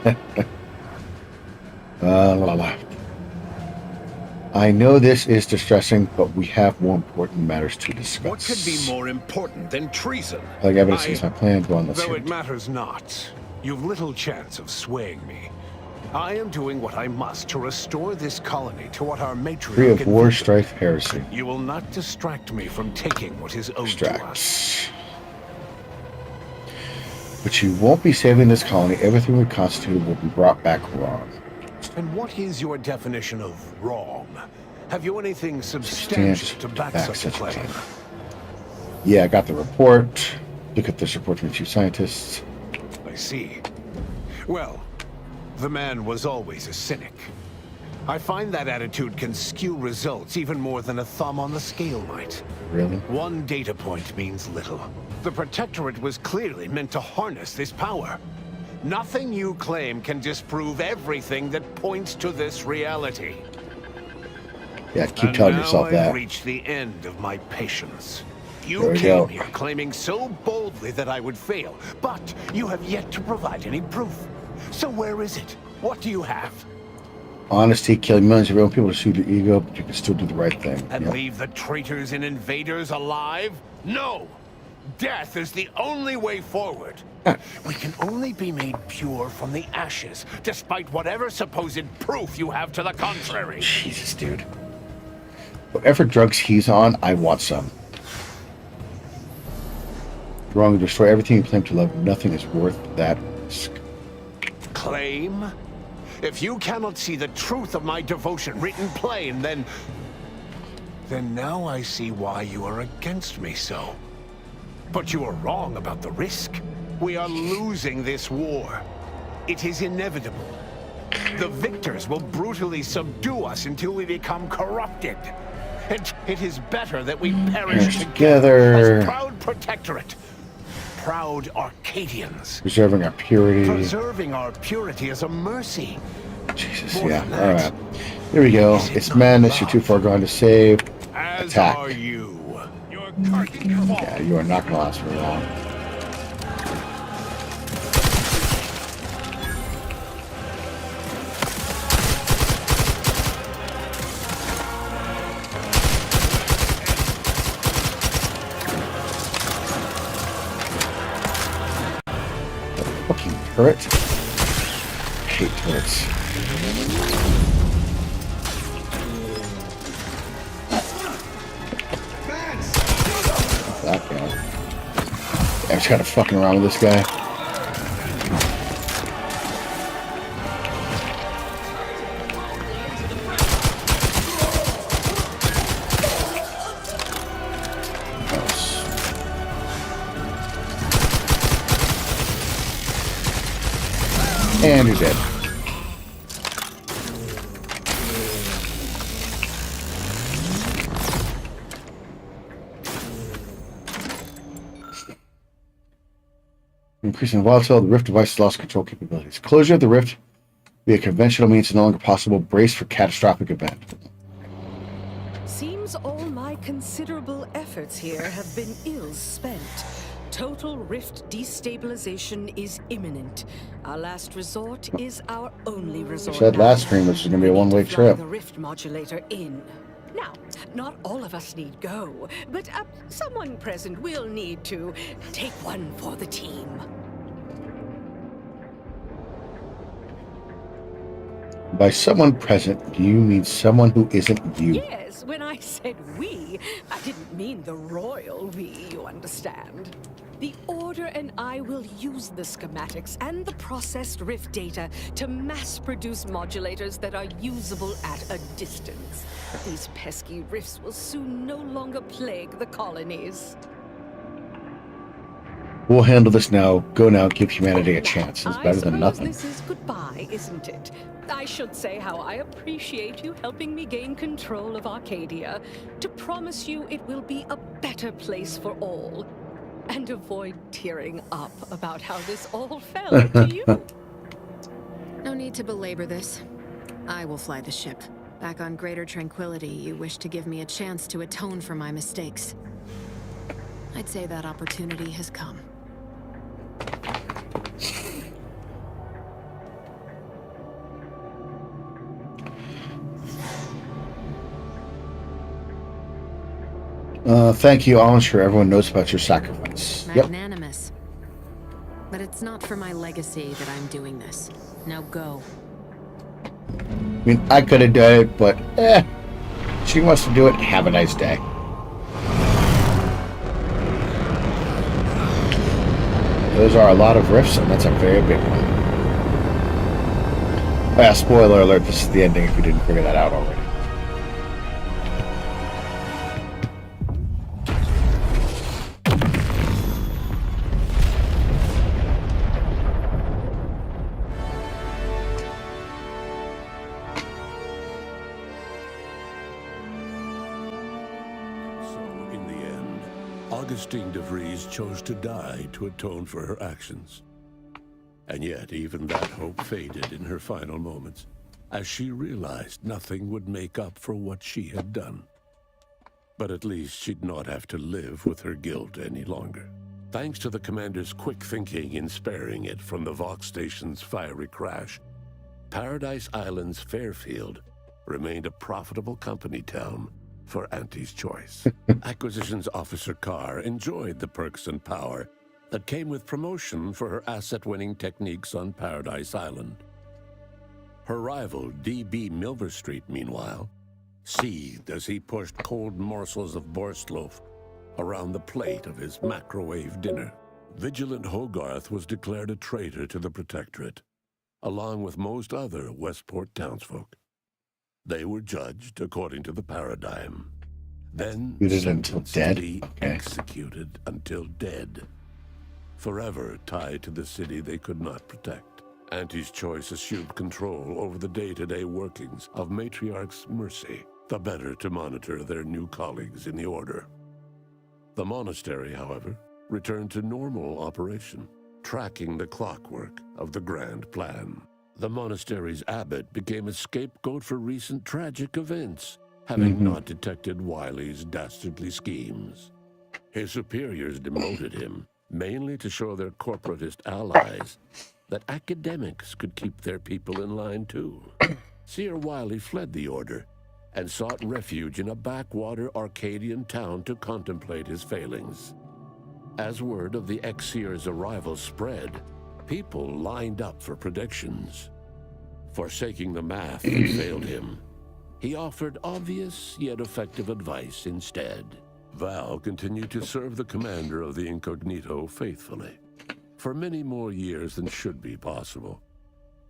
I know this is distressing, but we have more important matters to discuss. What could be more important than treason? Like evidence is my plan. Go on, let's Though hear it matters not, you've little chance of swaying me. I am doing what I must to restore this colony to what our matriarch... Free of war, strife, heresy. You will not distract me from taking what is owed to us. But you won't be saving this colony. Everything we constituted will be brought back wrong. And what is your definition of wrong? Have you anything substantial to back such a claim? Yeah, I got the report. Look at this report from the chief scientists. I see. Well, the man was always a cynic. I find that attitude can skew results even more than a thumb on the scale might. Really? One data point means little. The Protectorate was clearly meant to harness this power. Nothing you claim can disprove everything that points to this reality. Yeah, keep telling yourself that. I've reached the end of my patience. There You we came go. here claiming so boldly that I would fail, but you have yet to provide any proof. So where is it? What do you have? Honesty, killing millions of real people to soothe your ego, but you can still do the right thing. And Yep. leave the traitors and invaders alive? No! Death is the only way forward. We can only be made pure from the ashes, despite whatever supposed proof you have to the contrary. Jesus, dude. Whatever drugs he's on, I want some. Wrong, destroy everything you claim to love. Nothing is worth that risk. Claim? If you cannot see the truth of my devotion written plain, then now I see why you are against me so. But you are wrong about the risk. We are losing this war. It is inevitable. The victors will brutally subdue us until we become corrupted. And it is better that we perish together as proud Protectorate. Proud Arcadians. Preserving our purity. Preserving our purity is a mercy. Jesus, yeah. Alright. Here we go. It's madness. You're too far gone to save. Attack. Are you? Yeah, you are not going to last very long. Fucking turret. I hate turrets. That guy. I just gotta fucking around with this guy. And you're dead. Increasing the volatile, the rift device lost control capabilities. Closure of the rift via conventional means is no longer possible. Brace for catastrophic event. Seems all my considerable efforts here have been ill spent. Total rift destabilization is imminent. Our last resort is our only resort. Said last stream this is going to be a one-way trip. The rift modulator in. Now, not all of us need go, but someone present will need to take one for the team. By someone present, do you mean someone who isn't you? Yes, when I said we, I didn't mean the royal we, you understand. The Order and I will use the schematics and the processed rift data to mass-produce modulators that are usable at a distance. These pesky rifts will soon no longer plague the colonies. We'll handle this now. Go now. Give humanity a chance. It's better than nothing. This is goodbye, isn't it? I should say how I appreciate you helping me gain control of Arcadia. To promise you it will be a better place for all. And avoid tearing up about how this all fell to you. No need to belabor this. I will fly the ship. Back on greater tranquility, you wish to give me a chance to atone for my mistakes. I'd say that opportunity has come. Thank you. I'll ensure everyone knows about your sacrifice. Magnanimous. But it's not for my legacy that I'm doing this. Now go. I mean, I could have done it, but she wants to do it. Have a nice day. Those are a lot of rifts, and that's a very big one. Spoiler alert, this is the ending if you didn't figure that out already. Augustine de Vries chose to die to atone for her actions. And yet, even that hope faded in her final moments, as she realized nothing would make up for what she had done. But at least she'd not have to live with her guilt any longer. Thanks to the commander's quick thinking in sparing it from the Vox station's fiery crash, Paradise Island's Fairfield remained a profitable company town for Auntie's Choice. Acquisitions Officer Carr enjoyed the perks and power that came with promotion for her asset-winning techniques on Paradise Island. Her rival, D.B. Milverstreet, meanwhile, seethed as he pushed cold morsels of borschtloaf around the plate of his microwave dinner. Vigilant Hogarth was declared a traitor to the Protectorate, along with most other Westport townsfolk. They were judged according to the paradigm, then sentenced to be executed until dead, forever tied to the city they could not protect. Auntie's Choice assumed control over the day-to-day workings of Matriarch's Mercy, the better to monitor their new colleagues in the Order. The monastery, however, returned to normal operation, tracking the clockwork of the grand plan. The monastery's abbot became a scapegoat for recent tragic events, having not detected Wiley's dastardly schemes. His superiors demoted him, mainly to show their corporatist allies that academics could keep their people in line too. Seer Wiley fled the Order and sought refuge in a backwater Arcadian town to contemplate his failings. As word of the ex-seer's arrival spread, people lined up for predictions. Forsaking the math that failed him, he offered obvious yet effective advice instead. Val continued to serve the commander of the Incognito faithfully, for many more years than should be possible,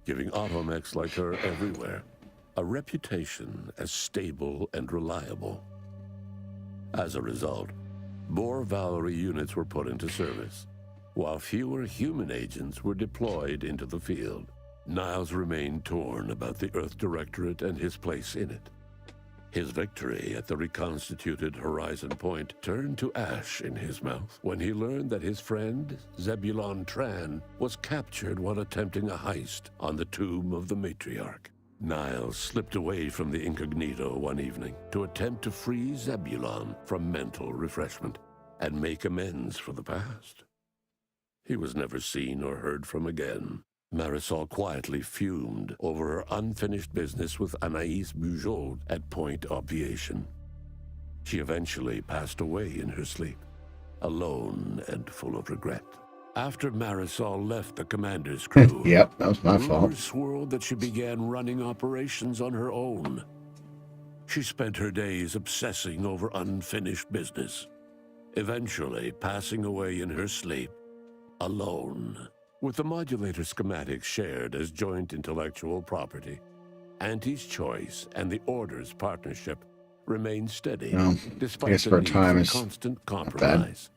giving automechs like her everywhere a reputation as stable and reliable. As a result, more Valerie units were put into service, while fewer human agents were deployed into the field. Niles remained torn about the Earth Directorate and his place in it. His victory at the reconstituted Horizon Point turned to ash in his mouth when he learned that his friend, Zebulon Tran, was captured while attempting a heist on the tomb of the Matriarch. Niles slipped away from the Incognito one evening to attempt to free Zebulon from mental refreshment and make amends for the past. He was never seen or heard from again. Marisol quietly fumed over her unfinished business with Anaïs Bujold at Point Obviation. She eventually passed away in her sleep, alone and full of regret. After Marisol left the commander's crew, yep, that was my fault. Rumors swirled that she began running operations on her own. She spent her days obsessing over unfinished business, eventually passing away in her sleep, alone. With the modulator schematics shared as joint intellectual property, Auntie's Choice and the Order's partnership remained steady, despite the need for constant compromise.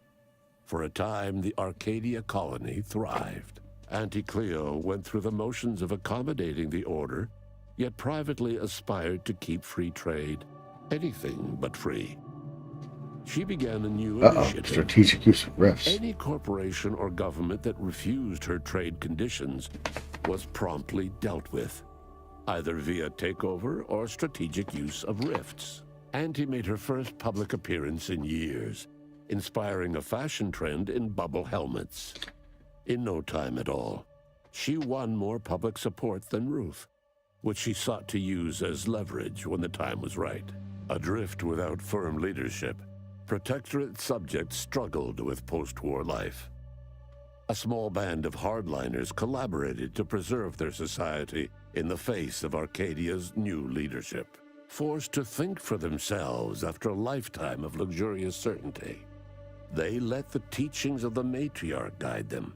For a time, the Arcadia colony thrived. Auntie Cleo went through the motions of accommodating the Order, yet privately aspired to keep free trade anything but free. She began a new initiative. Strategic use of rifts. Any corporation or government that refused her trade conditions was promptly dealt with, either via takeover or strategic use of rifts. Auntie made her first public appearance in years, inspiring a fashion trend in bubble helmets. In no time at all, she won more public support than Ruth, which she sought to use as leverage when the time was right. Adrift without firm leadership, Protectorate subjects struggled with post-war life. A small band of hardliners collaborated to preserve their society in the face of Arcadia's new leadership. Forced to think for themselves after a lifetime of luxurious certainty, they let the teachings of the Matriarch guide them,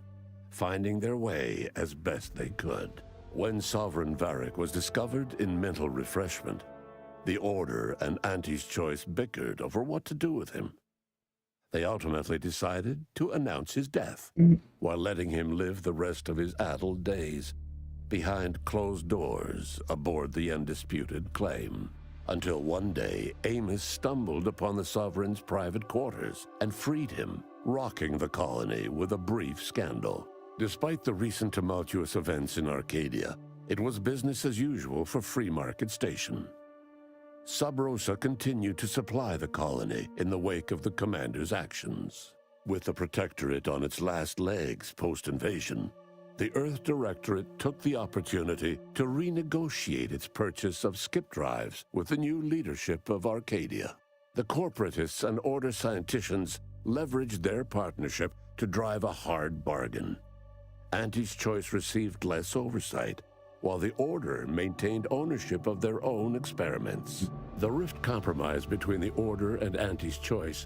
finding their way as best they could. When Sovereign Varric was discovered in mental refreshment, the Order and Auntie's Choice bickered over what to do with him. They ultimately decided to announce his death, while letting him live the rest of his addled days behind closed doors aboard the undisputed claim. Until one day, Amos stumbled upon the Sovereign's private quarters and freed him, rocking the colony with a brief scandal. Despite the recent tumultuous events in Arcadia, it was business as usual for Free Market Station. Sub Rosa continued to supply the colony in the wake of the commander's actions. With the Protectorate on its last legs post-invasion, the Earth Directorate took the opportunity to renegotiate its purchase of skip drives with the new leadership of Arcadia. The corporatists and Order scienticians leveraged their partnership to drive a hard bargain. Auntie's Choice received less oversight, while the Order maintained ownership of their own experiments. The rift compromise between the Order and Auntie's Choice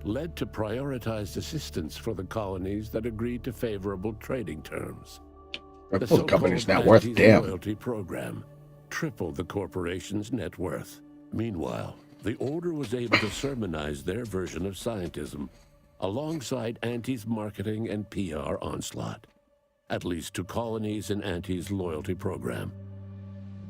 led to prioritized assistance for the colonies that agreed to favorable trading terms. The The company's not worth Auntie's damn. loyalty program tripled the corporation's net worth. Meanwhile, the Order was able to sermonize their version of scientism alongside Auntie's marketing and PR onslaught, at least to colonies in Auntie's loyalty program.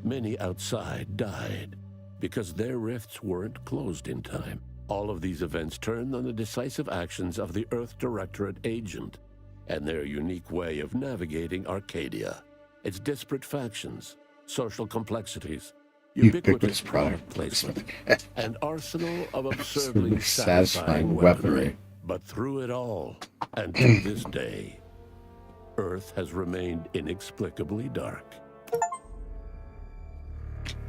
Many outside died because their rifts weren't closed in time. All of these events turned on the decisive actions of the Earth Directorate agent and their unique way of navigating Arcadia, its disparate factions, social complexities, ubiquitous product placement, and arsenal of absurdly satisfying weaponry. But through it all, and to this day, Earth has remained inexplicably dark.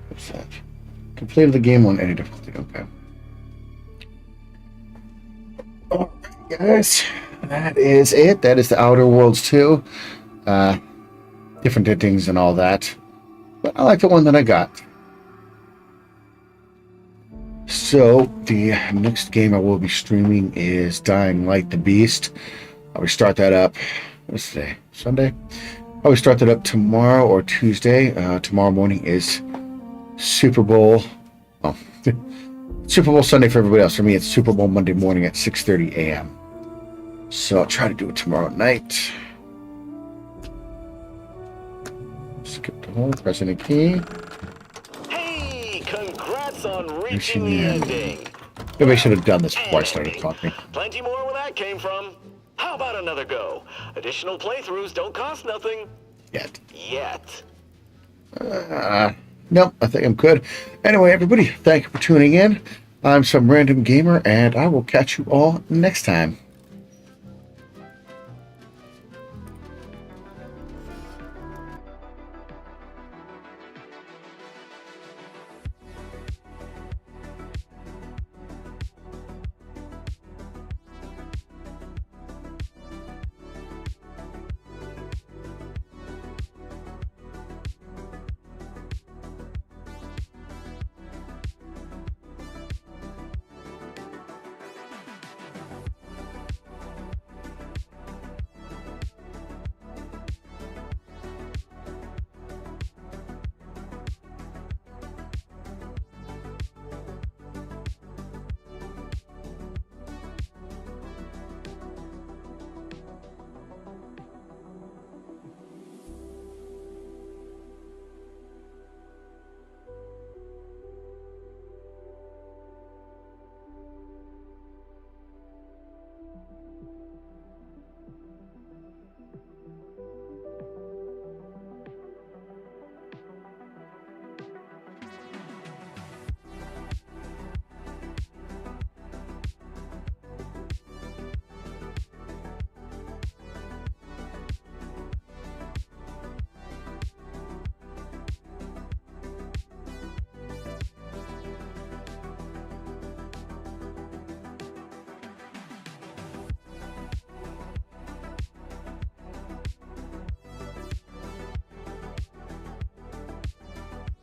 What's that? Completed the game on any difficulty. Okay. Alright, guys. That is it. That is the Outer Worlds 2. Different endings and all that. But I like the one that I got. So, the next game I will be streaming is Dying Light the Beast. I will start that up. What's today? Sunday? I will start that up tomorrow or Tuesday. Tomorrow morning is Super Bowl. Oh, Super Bowl Sunday for everybody else. For me, it's Super Bowl Monday morning at 6:30 a.m. So I'll try to do it tomorrow night. Skip the hole, press any key. Hey, congrats on reaching the ending. Maybe I should have done this before I started talking. Plenty more where that came from. How about another go? Additional playthroughs don't cost nothing. Yet. Nope, I think I'm good. Anyway, everybody, thank you for tuning in. I'm some random gamer, and I will catch you all next time.